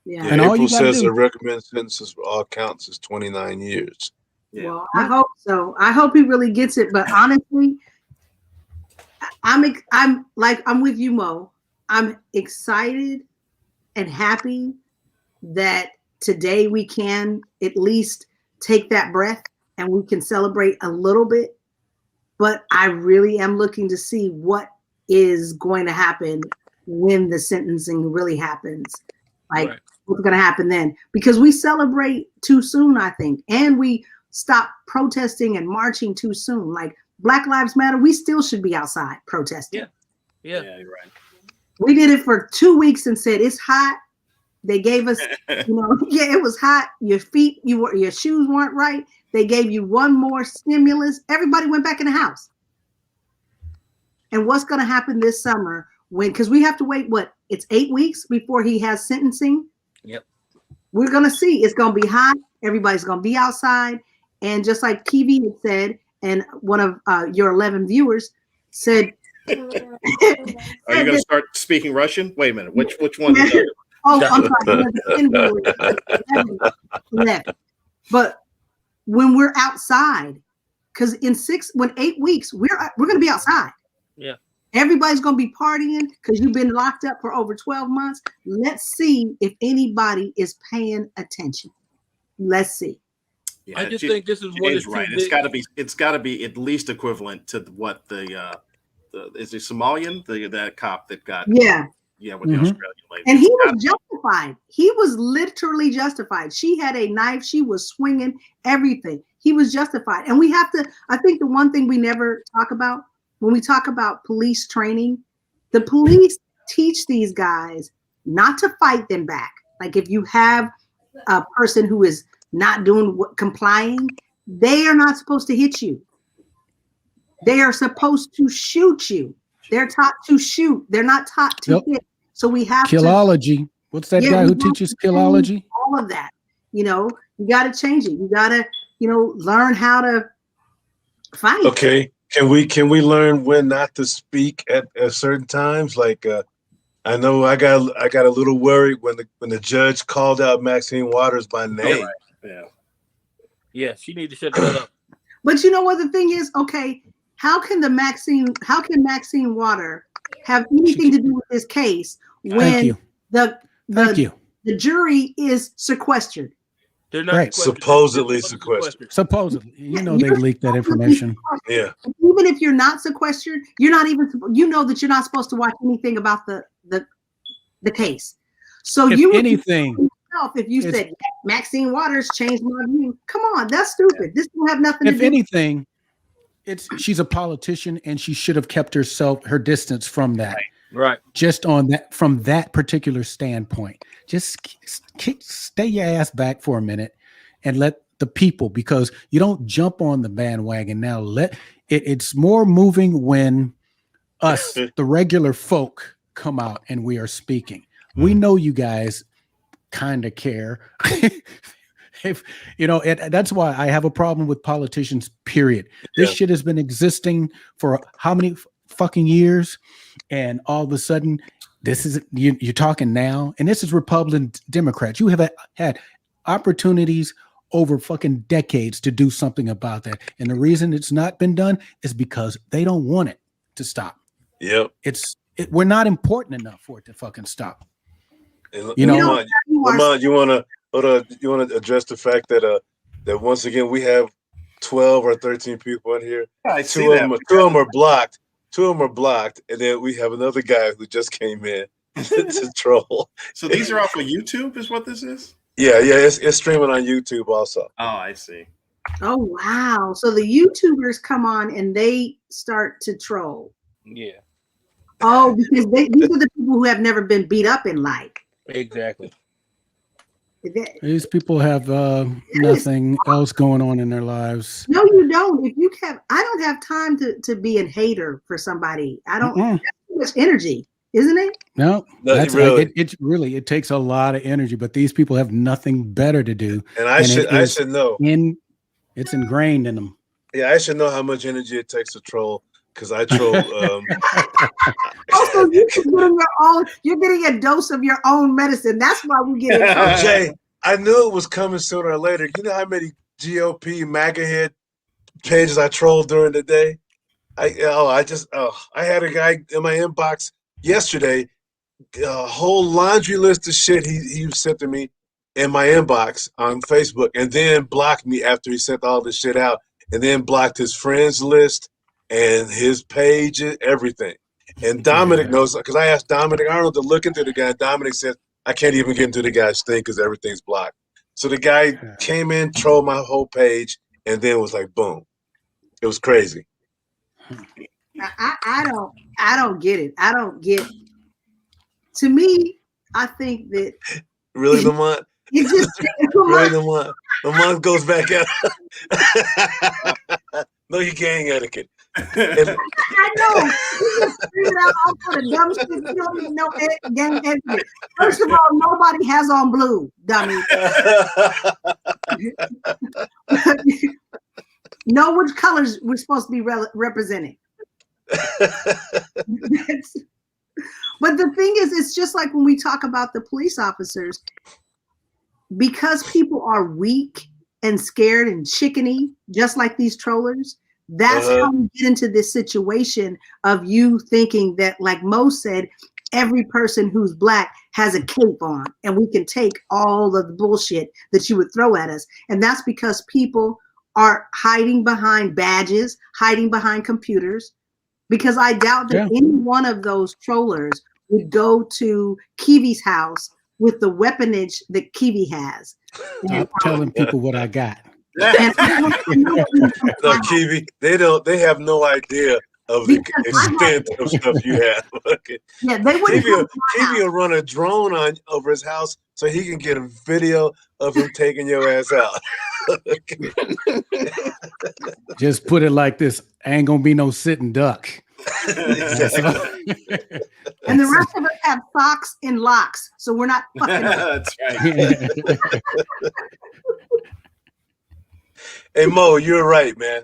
Yeah. And all April you gotta says do, the recommended sentences for all counts is 29 years. Yeah. Well, I hope so. I hope he really gets it. But honestly, I'm with you, Mo. I'm excited and happy that today we can at least take that breath and we can celebrate a little bit. But I really am looking to see what is going to happen when the sentencing really happens. Like, what's going to happen then? Because we celebrate too soon, I think. And we stop protesting and marching too soon. Like, Black Lives Matter, we still should be outside protesting. Yeah, you're right. We did it for 2 weeks and said, it's hot. They gave us, it was hot. Your feet, your shoes weren't right. They gave you one more stimulus. Everybody went back in the house. And what's going to happen this summer because we have to wait, it's 8 weeks before he has sentencing. Yep. We're going to see. It's going to be hot. Everybody's going to be outside. And just like Kivi had said, and one of your 11 viewers said. Are you going to start speaking Russian? Wait a minute. Which one? Oh, I'm sorry. Left. But when we're outside, because in 8 weeks, we're going to be outside. Yeah. Everybody's going to be partying because you've been locked up for over 12 months. Let's see if anybody is paying attention. Let's see. Yeah, I just think this is what is right. It's got to be at least equivalent to what the is it Somalian, that cop that got with the Australian lady. And he was justified. He was literally justified. She had a knife. She was swinging everything. He was justified. And we have to, I think the one thing we never talk about when we talk about police training, the police teach these guys not to fight them back. Like if you have a person who is not complying, they are not supposed to hit you. They are supposed to shoot you. They're taught to shoot. They're not taught to hit. So we have Killology. What's that guy who teaches killology? All of that. You got to change it. You got to, learn how to fight. Okay. Can we learn when not to speak at certain times? Like I know I got a little worried when the judge called out Maxine Waters by name. Yeah, she needs to shut that up. But you know what the thing is? Okay, how can Maxine Water have anything to do with this case when the jury is sequestered? They're not supposedly sequestered. Supposedly, they leaked that information. Yeah. Even if you're not sequestered, you're not even. That you're not supposed to watch anything about the case. So if you said Maxine Waters changed my view, come on, that's stupid. This don't have nothing to do. If anything, she's a politician and she should have kept her distance from that. Right. Just from that particular standpoint. Just stay your ass back for a minute and let the people, because you don't jump on the bandwagon now. It's more moving when us, the regular folk, come out and we are speaking. We know you guys kind of care. That's why I have a problem with politicians, period. This shit has been existing for how many fucking years, and all of a sudden this is you're talking now, and this is Republican Democrats. You have had opportunities over fucking decades to do something about that, and the reason it's not been done is because they don't want it to stop. Yep. We're not important enough for it to fucking stop. And, you know, Lamont, you want to address the fact that that once again we have 12 or 13 people in here. Yeah, I see that. Two of them are blocked. Two of them are blocked, and then we have another guy who just came in to troll. So these are off of YouTube, is what this is? Yeah, it's streaming on YouTube also. Oh, I see. Oh wow! So the YouTubers come on and they start to troll. Yeah. Oh, because these are the people who have never been beat up in life. Exactly. These people have nothing else going on in their lives. No, you don't. I don't have time to be a hater for somebody. I don't. That's too much energy, isn't it? No, that's really. It takes a lot of energy, but these people have nothing better to do. And I should know. It's ingrained in them. Yeah, I should know how much energy it takes to troll because I troll. Also, you're getting a dose of your own medicine. That's why we get it. Jay, I knew it was coming sooner or later. You know how many GOP MAGA head pages I trolled during the day? I had a guy in my inbox yesterday, a whole laundry list of shit he sent to me in my inbox on Facebook, and then blocked me after he sent all this shit out, and then blocked his friends list and his page, everything. And Dominic knows, because I asked Dominic Arnold to look into the guy. Dominic said, I can't even get into the guy's thing because everything's blocked. So the guy came in, trolled my whole page, and then was like, boom. It was crazy. I don't get it. I don't get. To me, I think that. Really, Lamont? Really, Lamont? Lamont goes back out. No, you gang etiquette. I know. You just screaming out all kind of dumb shit. You don't even know gang etiquette. First of all, nobody has on blue, dummy. Know which colors we're supposed to be representing. But the thing is, it's just like when we talk about the police officers, because people are weak and scared and chickeny, just like these trollers. That's how we get into this situation of you thinking that, like Mo said, every person who's black has a cape on and we can take all of the bullshit that you would throw at us. And that's because people are hiding behind badges, hiding behind computers, because I doubt that any one of those trollers would go to Kivi's house with the weaponage that Kivi has. I'm telling people what I got. No, Kivi, they have no idea of the extent of stuff you have. Okay. Yeah, they wouldn't. Kivi will run a drone over his house so he can get a video of him taking your ass out. Just put it like this: ain't gonna be no sitting duck. And the rest of us have socks and locks, so we're not fucking. That's right. Hey Mo, you're right, man.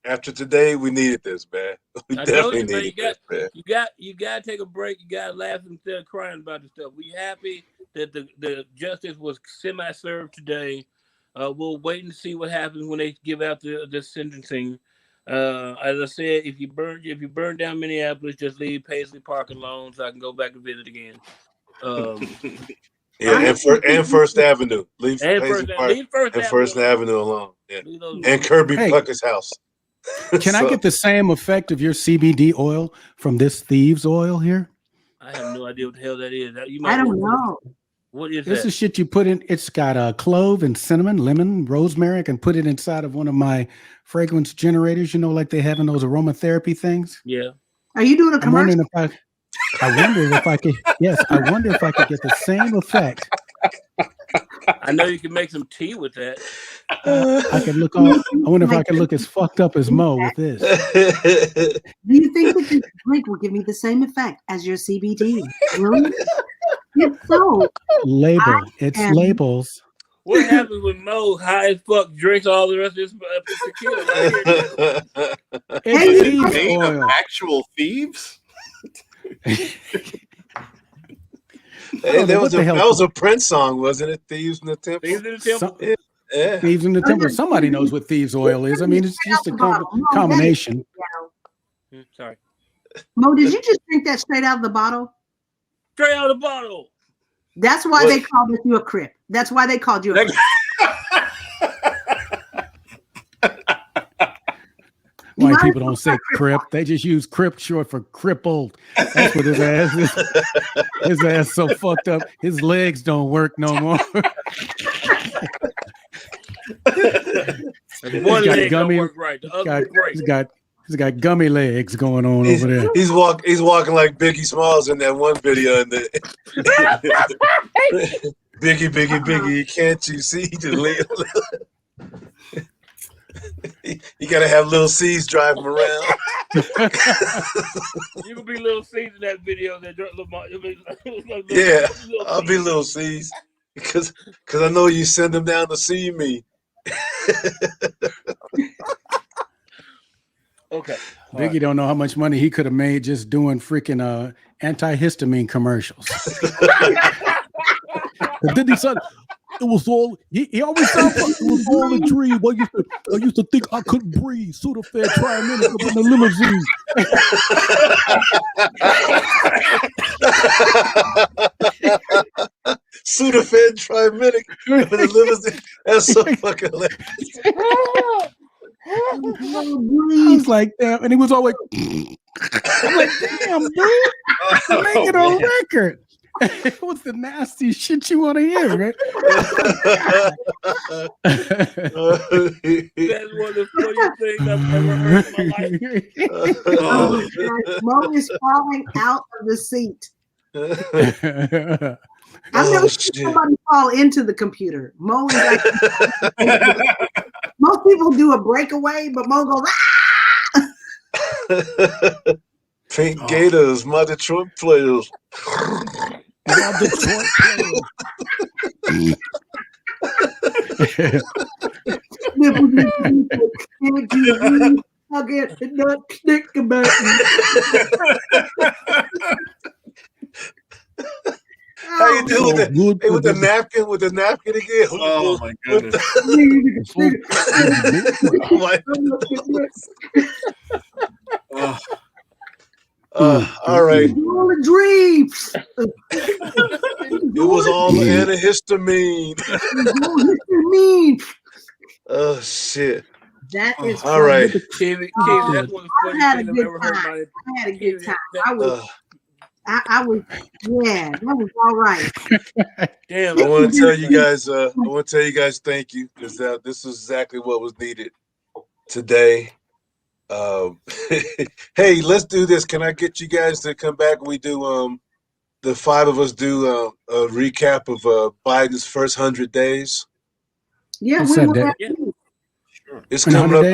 After today, we needed this, man. We definitely needed this, man. You got to take a break. You got to laugh instead of crying about the stuff. We happy that the justice was semi-served today. We'll wait and see what happens when they give out the sentencing. As I said, if you burn down Minneapolis, just leave Paisley Park alone so I can go back and visit again. Yeah, and First Avenue. Leave Paisley Park and First Avenue alone. Yeah. And Kirby Puckett's house. Can I get the same effect of your CBD oil from this thieves oil here? I have no idea what the hell that is. I don't know. What is this? That? Is shit you put in. It's got clove and cinnamon, lemon, rosemary. I can put it inside of one of my fragrance generators. You know, like they have in those aromatherapy things. Yeah. Are you doing a commercial? I wonder if I could. Yes, I wonder if I could get the same effect. I know you can make some tea with that. I could look. I wonder if I could look as fucked up as Mo with this. Do you think that this drink will give me the same effect as your CBD? Really? It's so label. It's labels. What happens when Mo high as fuck drinks all the rest of this tequila right here? It's made of actual thieves. Hey, that was a Prince song, wasn't it? Thieves in the Temple. Thieves in the Temple. Yeah. Thieves in the Temple. Somebody knows what thieves oil is. I mean, it's just a combination. Sorry. Mo, did you just drink that straight out of the bottle? Straight out of the bottle. That's why they called you a Crip. That's why they called you a Crip. White people don't say Crip. They just use Crip short for crippled. That's what his ass is. His ass so fucked up. His legs don't work no more. One leg don't work right. The other he's got gummy legs going on over there. He's walking like Biggie Smalls in that one video. Biggie, can't you see? You gotta have Lil C's drive him around. You can be Lil C's in that video. Yeah, I'll be Lil C's because I know you send them down to see me. Okay. Biggie don't know how much money he could have made just doing freaking antihistamine commercials. And then he said it was all he always said it was all a dream. I used to think I couldn't breathe. Sudafed Tri-Minute up in the limousine. Sudafed Tri-Minute up in the limousine. That's so fucking hilarious. I was like, damn, and he was always I'm like, damn, dude, make it on record. What's the nasty shit you want to hear, man? That's one of the funniest things I've ever heard in my life. Mo is falling out of the seat. I've never seen somebody fall into the computer. Mo is like, most people do a breakaway, but Mo goes, ah! Pink Gators, my Detroit players. My Detroit players. I get not think about How you doing with the napkin? With the napkin again? Oh my goodness! All right. All the dreams. It was all antihistamine. Oh shit! That is all right. Kivi, that's one of the funniest things I've ever heard. I had a good time. I was, yeah, that was all right. Damn. I want to tell you guys, thank you, because this is exactly what was needed today. Hey, let's do this. Can I get you guys to come back and we do the five of us do a recap of Biden's first 100 days? Yeah, we will have to. It's coming up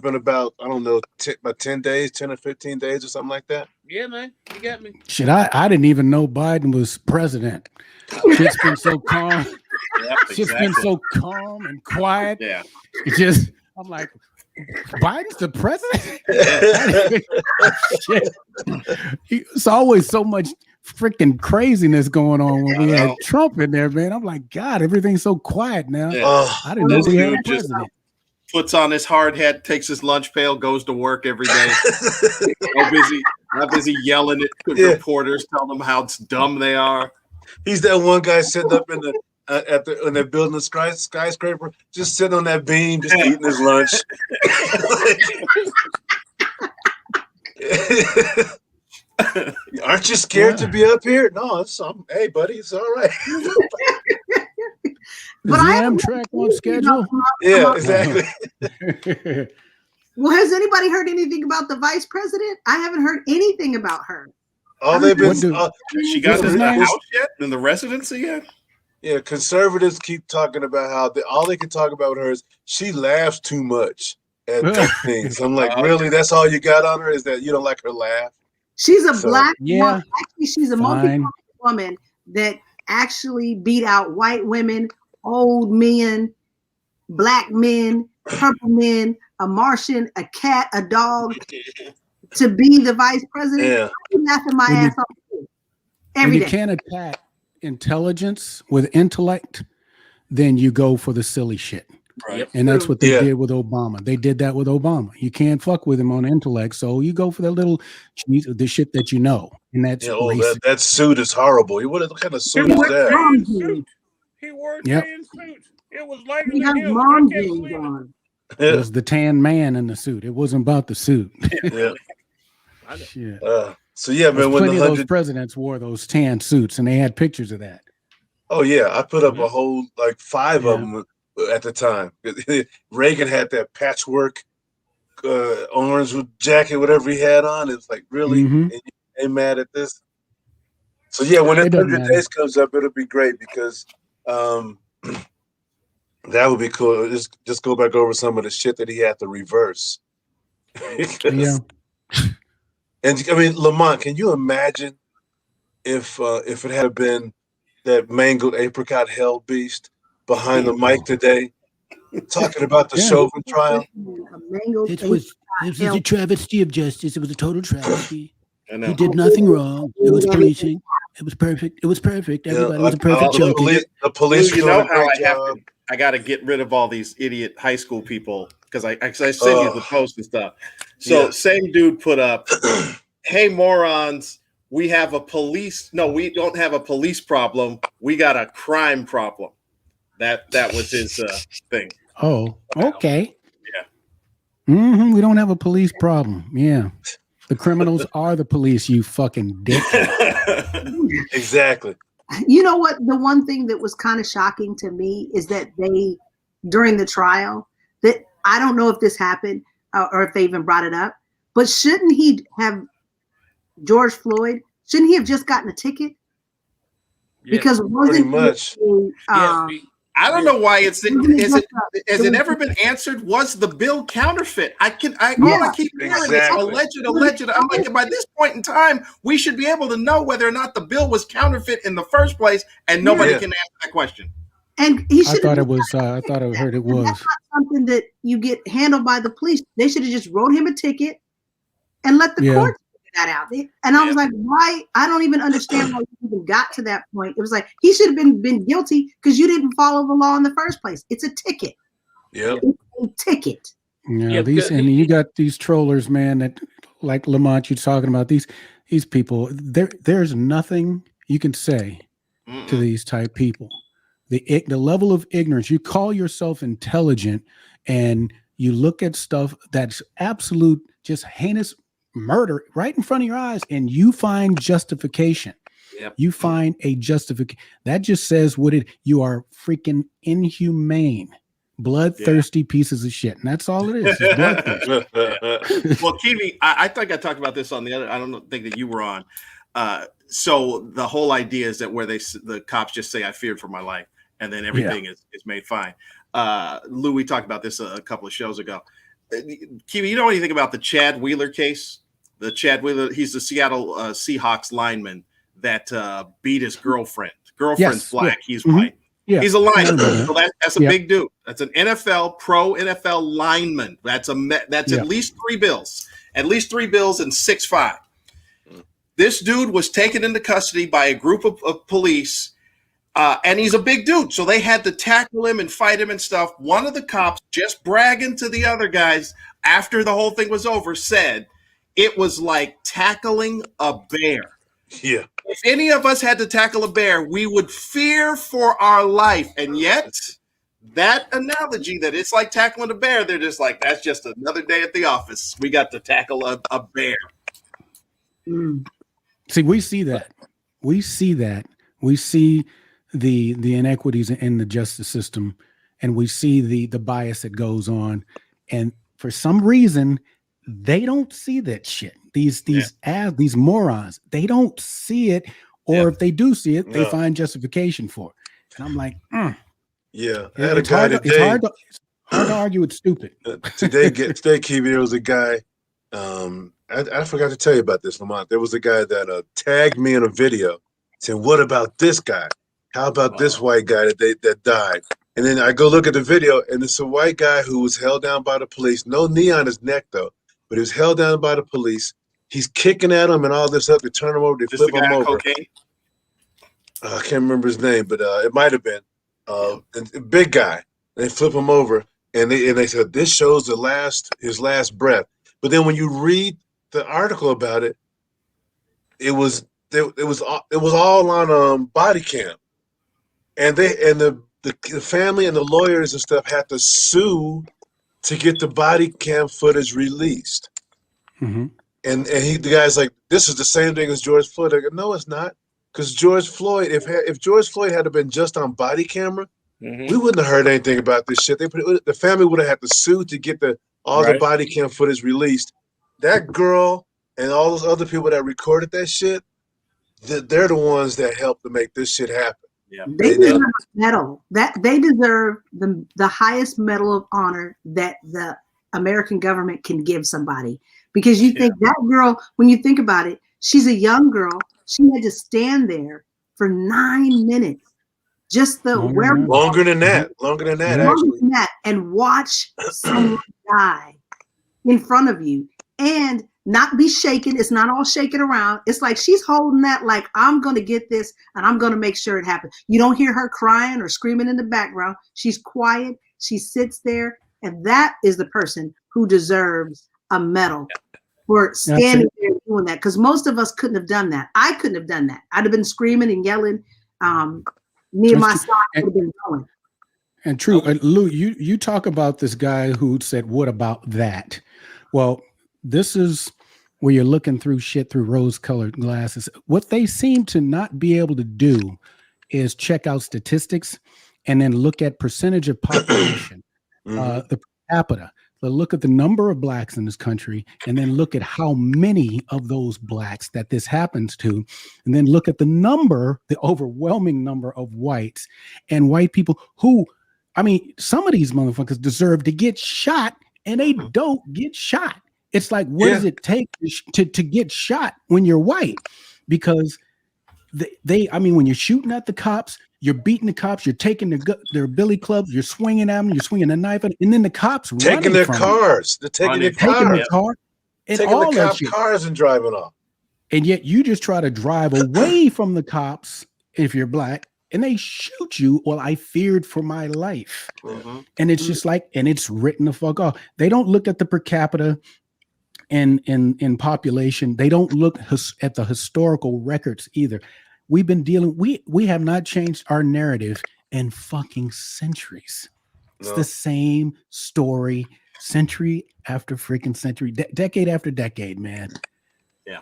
in about I don't know, about 10 days, 10 or 15 days or something like that. Yeah, man, you got me. Shit, I didn't even know Biden was president. Shit's been so calm. Shit's been so calm and quiet. Yeah. I'm like, Biden's the president? Shit. It's always so much freaking craziness going on when we had Trump in there, man. I'm like, God, everything's so quiet now. Yeah. I didn't know we had a president. Puts on his hard hat, takes his lunch pail, goes to work every day. Not busy yelling at reporters, telling them how dumb they are. He's that one guy sitting up in the when they're building a skyscraper, just sitting on that beam, just eating his lunch. Aren't you scared to be up here? No, hey, buddy, it's all right. But I am track on schedule. Yeah, exactly. Well, has anybody heard anything about the vice president? I haven't heard anything about her. All they've been. She got in the house yet? In the residency yet? Yeah, conservatives keep talking about how all they can talk about her is she laughs too much at things. I'm like, really? That's all you got on her? Is that you don't like her laugh? She's a black woman. Actually, she's a multi-cultural woman that actually beat out white women, old men, black men, purple men, a Martian, a cat, a dog, to be the vice president. Yeah. I'm laughing my ass off. Every when you day. can't attack intelligence with intellect, then you go for the silly shit. Right. And that's what they Yeah. did with Obama. They did that with Obama. You can't fuck with him on intellect, so you go for the little the shit that you know. And that's racist. that suit is horrible. What kind of He suit is wore that? Mom tan jeans. suit. He wore Yep. tan suit. It was lighter He than has him. mom I can't jeans believe it. on. It was the tan man in the suit. It wasn't about the suit. Yeah. I know. Shit. So yeah, man. When Plenty the of those 100, presidents wore those tan suits, and they had pictures of that. oh yeah, I put up a whole like 5 Yeah. of them at the time. Reagan had that patchwork orange jacket, whatever he had on. It's like really, Mhm. and you ain't mad at this. So yeah, when It that doesn't 100 matter. days comes up, it'll be great because that would be cool. Just go back over some of the shit that he had to reverse. Yeah. And I mean, Lamont, can you imagine if it had been that mangled apricot hell beast behind the mic today, talking about the Yeah. Chauvin trial? A mangled It was a travesty of justice. It was a total travesty. I know. He did nothing wrong. It was policing. It was perfect. It was perfect. Everybody was a perfect the joker. police Lou, you were know doing a how great I have job. to. I got to get rid of all these idiot high school people because I send you the post and stuff. So Yeah. same dude put up, "Hey morons, we have a police. No, we don't have a police problem. We got a crime problem." That was his thing. Oh, okay. Yeah. We don't have a police problem. Yeah. The criminals are the police, you fucking dick. Exactly. You know what? The one thing that was kind of shocking to me is that they, during the trial, that I don't know if this happened or if they even brought it up, but shouldn't he have, George Floyd, shouldn't he have just gotten a ticket? Yeah. Because wasn't Pretty much. I don't know why has it ever was- been answered? Was the bill counterfeit? All I keep hearing is Exactly. alleged. I'm like, by this point in time, we should be able to know whether or not the bill was counterfeit in the first place, and nobody Yeah. can answer that question. And he I should thought have. it was I heard it was. That's not something that you get handled by the police. They should have just wrote him a ticket and let the court figure that out. And I was like, why? I don't even understand how you even got to that point. It was like he should have been guilty because you didn't follow the law in the first place. It's a ticket. Yep. It's a ticket. Yeah, you got these trollers, man, that like Lamont you're talking about, these people, there's nothing you can say to these type people. The level of ignorance, you call yourself intelligent and you look at stuff that's absolute just heinous murder right in front of your eyes and you find justification. Yep. You find a justification. That just says you are freaking inhumane. Bloodthirsty pieces of shit. And that's all it is. It's bloodthirsty. Well, Kivi, I think I talked about this on the other. I don't think that you were on. So the whole idea is that where the cops just say, "I feared for my life," and then everything is made fine. Lou, we talked about this a couple of shows ago. Kiwi, you know anything about the Chad Wheeler case? The Chad Wheeler, he's the Seattle Seahawks lineman that beat his girlfriend. Girlfriend's black, he's white. Yeah. He's a lineman, so that's a big dude. That's an pro NFL lineman. That's at least 3 bills, and 6'5". This dude was taken into custody by a group of police, and he's a big dude, so they had to tackle him and fight him and stuff. One of the cops, just bragging to the other guys after the whole thing was over, said it was like tackling a bear. Yeah. If any of us had to tackle a bear, we would fear for our life. And yet, that analogy that it's like tackling a bear, they're just like, that's just another day at the office. We got to tackle a bear. See, we see that. We see the inequities in the justice system, and we see the bias that goes on. And for some reason, they don't see that shit. These morons, they don't see it, or if they do see it, they find justification for it. And I'm like, yeah, I had a guy today. It's hard to argue with stupid. Today, Kiwi, there was a guy. I forgot to tell you about this, Lamont. There was a guy that tagged me in a video saying, "What about this guy? How about this white guy that died?" And then I go look at the video, and it's a white guy who was held down by the police. No knee on his neck though, but he was held down by the police. He's kicking at him and all this stuff. They turn him over. They flip him over. Cocaine? I can't remember his name, but it might have been a big guy. They flip him over, and they said this shows his last breath. But then when you read the article about it, it was all on body cam, and the family and the lawyers and stuff had to sue to get the body cam footage released. Mm-hmm. And the guy's like, this is the same thing as George Floyd. I go, no, it's not. Because George Floyd, if George Floyd had been just on body camera, we wouldn't have heard anything about this shit. The family would have had to sue to get all the body cam footage released. That girl and all those other people that recorded that shit, they're the ones that helped to make this shit happen. Yeah. They deserve a medal. They deserve the highest medal of honor that the American government can give somebody. Because you think that girl, when you think about it, she's a young girl. She had to stand there for 9 minutes. Just the longer than that, actually. And watch someone die in front of you and not be shaken. It's not all shaking around. It's like she's holding that like, I'm going to get this and I'm going to make sure it happens. You don't hear her crying or screaming in the background. She's quiet. She sits there. And that is the person who deserves a medal for standing there doing that. Because most of us couldn't have done that. I couldn't have done that. I'd have been screaming and yelling. Me and my son would have been going. And true, Lou, you talk about this guy who said, "What about that?" Well, this is where you're looking through shit through rose-colored glasses. What they seem to not be able to do is check out statistics and then look at percentage of population, the per capita. But look at the number of blacks in this country, and then look at how many of those blacks that this happens to, and then look at the overwhelming number of whites and white people who, I mean, some of these motherfuckers deserve to get shot, and they don't get shot. It's like, what does it take to get shot when you're white? Because when you're shooting at the cops, you're beating the cops, you're taking their billy clubs, you're swinging at them, you're swinging a knife, and then the cops taking their cars. They're taking their cars. And taking all the cops' cars and driving off. And yet you just try to drive away from the cops if you're black, and they shoot you. Well, I feared for my life. And it's just like, and it's written the fuck off. They don't look at the per capita in population. They don't look at the historical records either. We've been we have not changed our narrative in fucking centuries. It's the same story, century after freaking century, decade after decade, man. Yeah.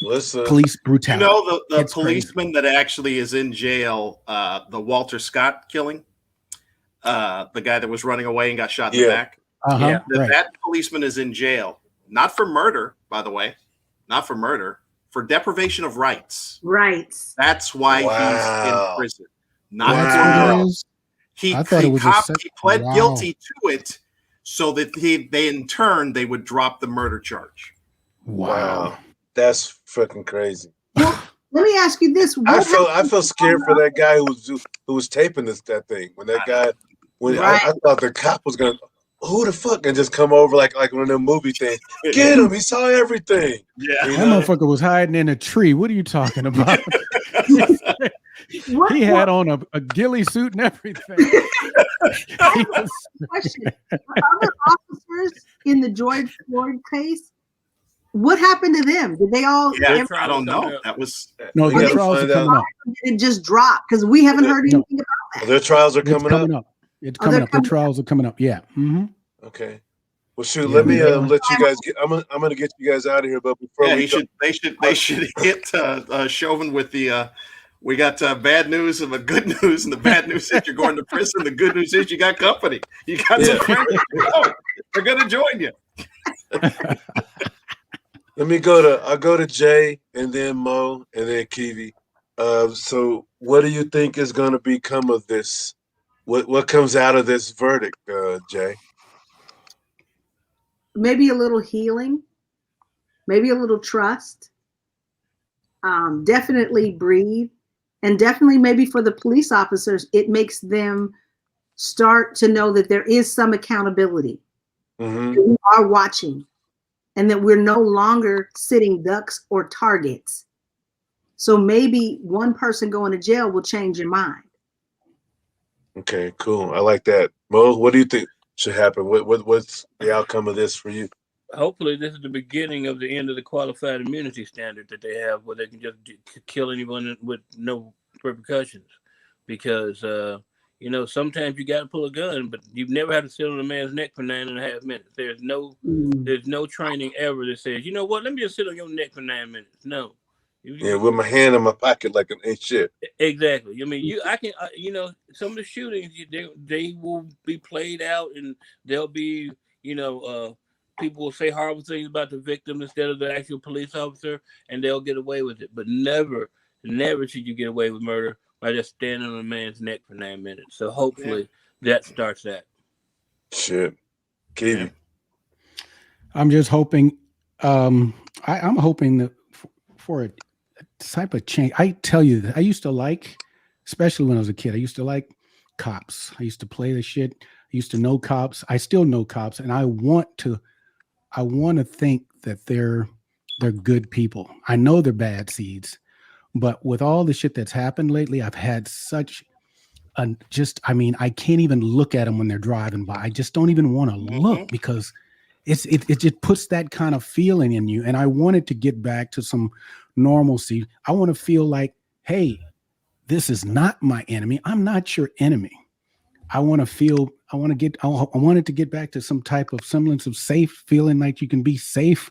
Listen, police brutality. You know the policeman that actually is in jail, the Walter Scott killing, the guy that was running away and got shot in the back. That policeman is in jail, not for murder, by the way, not for murder. For deprivation of rights. Rights. That's why he's in prison. Not for murder. He pled guilty to it so that they in turn they would drop the murder charge. Wow. That's freaking crazy. Well, let me ask you this. I feel scared for that guy who was taping that thing. When that guy I thought the cop was gonna, who the fuck, and just come over like one of them movie things. Get him! He saw everything. Yeah, that motherfucker was hiding in a tree. What are you talking about? He had on a ghillie suit and everything. Question: other officers in the George Floyd case, what happened to them? Did they all? Yeah, I don't know. That was their trials are coming up. It just dropped because we haven't heard anything about that. Their trials are coming up. It's coming up. The trials are coming up. Yeah. Mm-hmm. Okay. Well, shoot. Let me let you guys get. I'm gonna get you guys out of here. But before they should hit Chauvin with the. We got bad news and the good news, and the bad news is you're going to prison. The good news is you got company. You got some friends. They're gonna join you. I'll go to Jay and then Mo and then Kivi. So what do you think is gonna become of this? What comes out of this verdict, Jay? Maybe a little healing, maybe a little trust. Definitely breathe, and definitely maybe for the police officers, it makes them start to know that there is some accountability. We are watching, and that we're no longer sitting ducks or targets. So maybe one person going to jail will change your mind. Okay, cool. I like that. Mo, what do you think should happen? What's the outcome of this for you? Hopefully, this is the beginning of the end of the qualified immunity standard that they have, where they can just kill anyone with no repercussions. Because sometimes you got to pull a gun, but you've never had to sit on a man's neck for 9.5 minutes. There's no training ever that says, you know what, let me just sit on your neck for 9 minutes. No. Yeah, with my hand in my pocket like an ain't shit. Exactly. I mean, some of the shootings, they will be played out, and there'll be, people will say horrible things about the victim instead of the actual police officer, and they'll get away with it. But never should you get away with murder by just standing on a man's neck for 9 minutes. So hopefully that starts that. Shit. Kivi. I'm just hoping, I'm hoping that for a type of change. I tell you that I used to like, especially when I was a kid, I used to like cops. I used to play the shit. I used to know cops. I still know cops, and I want to think that they're good people. I know they're bad seeds, but with all the shit that's happened lately, I've had such I can't even look at them when they're driving by. I just don't even want to look because it just puts that kind of feeling in you. And I wanted to get back to some normalcy. I want to feel like, hey, this is not my enemy. I'm not your enemy. I want it to get back to some type of semblance of safe, feeling like you can be safe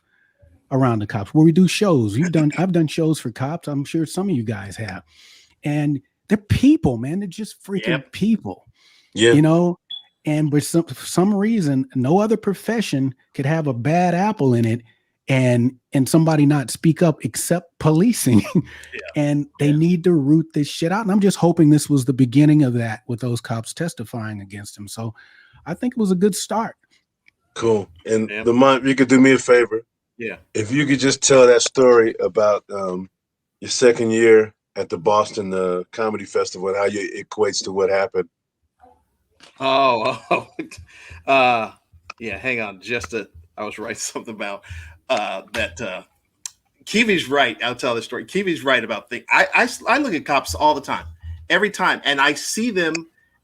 around the cops. Where we do shows, I've done shows for cops. I'm sure some of you guys have, and they're people, man. They're just freaking people, and for some reason, no other profession could have a bad apple in it and somebody not speak up except policing. And they need to root this shit out. And I'm just hoping this was the beginning of that with those cops testifying against him. So I think it was a good start. Cool. And Lamont, you could do me a favor. Yeah. If you could just tell that story about your second year at the Boston Comedy Festival and how it equates to what happened. Yeah, hang on. I was writing something about that. Kivi's right. I'll tell the story. Kivi's right about things. I look at cops all the time, every time, and I see them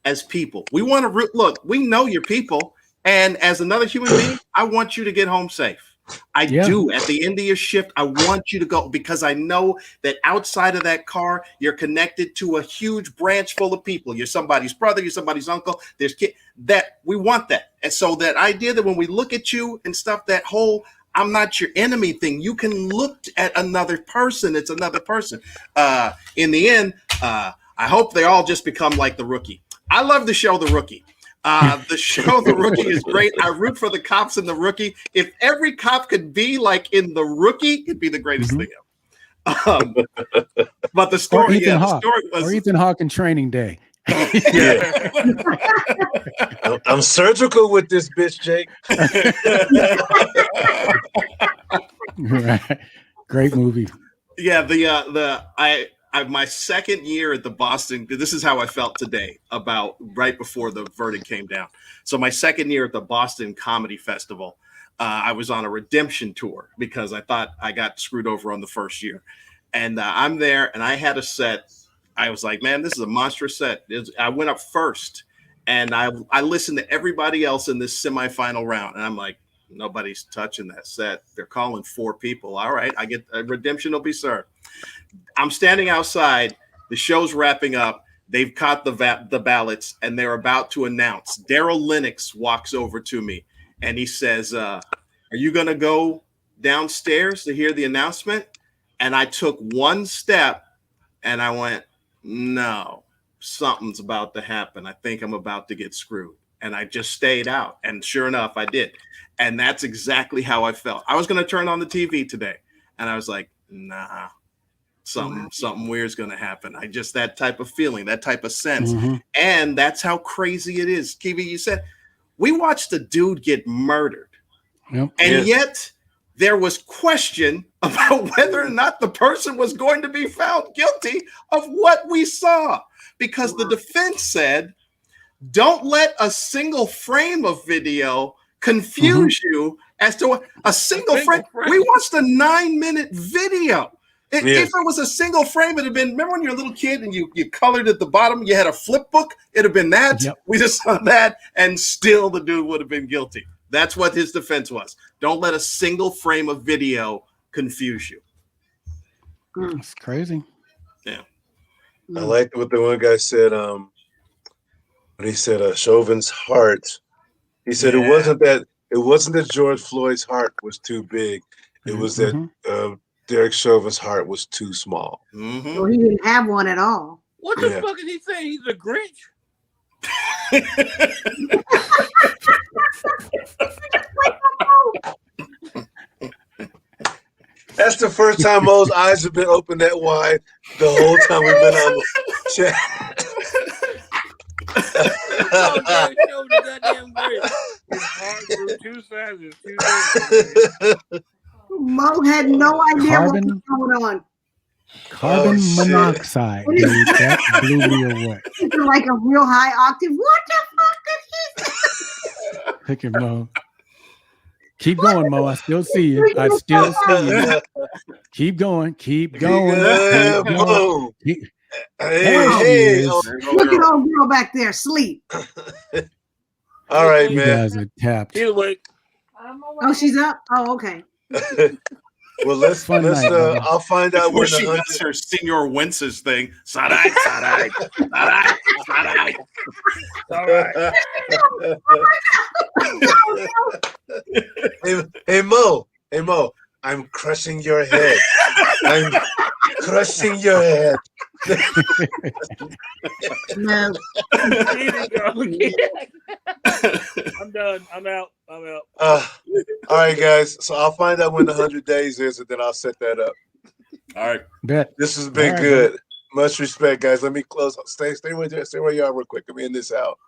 as people. We want to look. We know you're people, and as another human being, I want you to get home safe. I do. At the end of your shift, I want you to go because I know that outside of that car, you're connected to a huge branch full of people. You're somebody's brother. You're somebody's uncle. There's kid that we want that. And so that idea that when we look at you and stuff, that whole I'm not your enemy thing, you can look at another person. It's another person. In the end, I hope they all just become like The Rookie. I love the show The Rookie. The show The Rookie is great. I root for the cops in The Rookie. If every cop could be like in The Rookie, it'd be the greatest thing ever. But the story, or Ethan Hawke in Training Day. I'm surgical with this bitch, Jake. Right. Great movie. Yeah, my second year at the Boston, this is how I felt today about right before the verdict came down. So my second year at the Boston Comedy Festival, I was on a redemption tour because I thought I got screwed over on the first year. And I'm there and I had a set. I was like, man, this is a monstrous set. I went up first and I listened to everybody else in this semifinal round. And I'm like, nobody's touching that set. They're calling 4 people. All right, I get redemption will be served. I'm standing outside. The show's wrapping up. They've caught the ballots and they're about to announce. Daryl Lennox walks over to me and he says, are you going to go downstairs to hear the announcement? And I took one step and I went, no, something's about to happen. I think I'm about to get screwed. And I just stayed out. And sure enough, I did. And that's exactly how I felt. I was going to turn on the TV today. And I was like, nah, something weird's going to happen. That type of feeling, that type of sense. And that's how crazy it is. Kivi, you said, we watched a dude get murdered. And yet there was question about whether or not the person was going to be found guilty of what we saw. Because the defense said, don't let a single frame of video confuse you as to a single frame. We watched a 9-minute video. If it was a single frame, it'd have been. Remember when you're a little kid and you colored at the bottom? You had a flip book. It'd have been that. Yep. We just saw that, and still the dude would have been guilty. That's what his defense was. Don't let a single frame of video confuse you. It's crazy. Yeah. I liked what the one guy said. When he said Chauvin's heart, he said it wasn't that George Floyd's heart was too big. It was that Derek Chauvin's heart was too small. So he didn't have one at all. What the fuck is he saying? He's a Grinch? That's the first time Mo's eyes have been open that wide the whole time we've been on the chat. His heart grew 2 sizes, 2 days. Mo had no idea what was going on. Carbon monoxide, dude. That blew me away. It's like a real high octave. What the fuck is this? Look at Mo. Keep going, Mo. I still see you. I still see you. Keep going. Keep going. Yeah, Keep Mo. going. Hey. Look at old girl back there, sleep. All right, You man. guys are tapped. He's awake. Oh, she's up. Oh, okay. Well, let's Fun night, man. I'll find out Before when she the does her Senor Wences thing. Sarai, Sarai, Sarai, Sarai. All right. Hey Mo, I'm crushing your head. I'm crushing your head. No. I'm done. I'm out. All right, guys. So I'll find out when the 100 days is, and then I'll set that up. All right. Bet. This has been All right, good. Much respect, guys. Let me close. Stay where you are real quick. Let me end this out.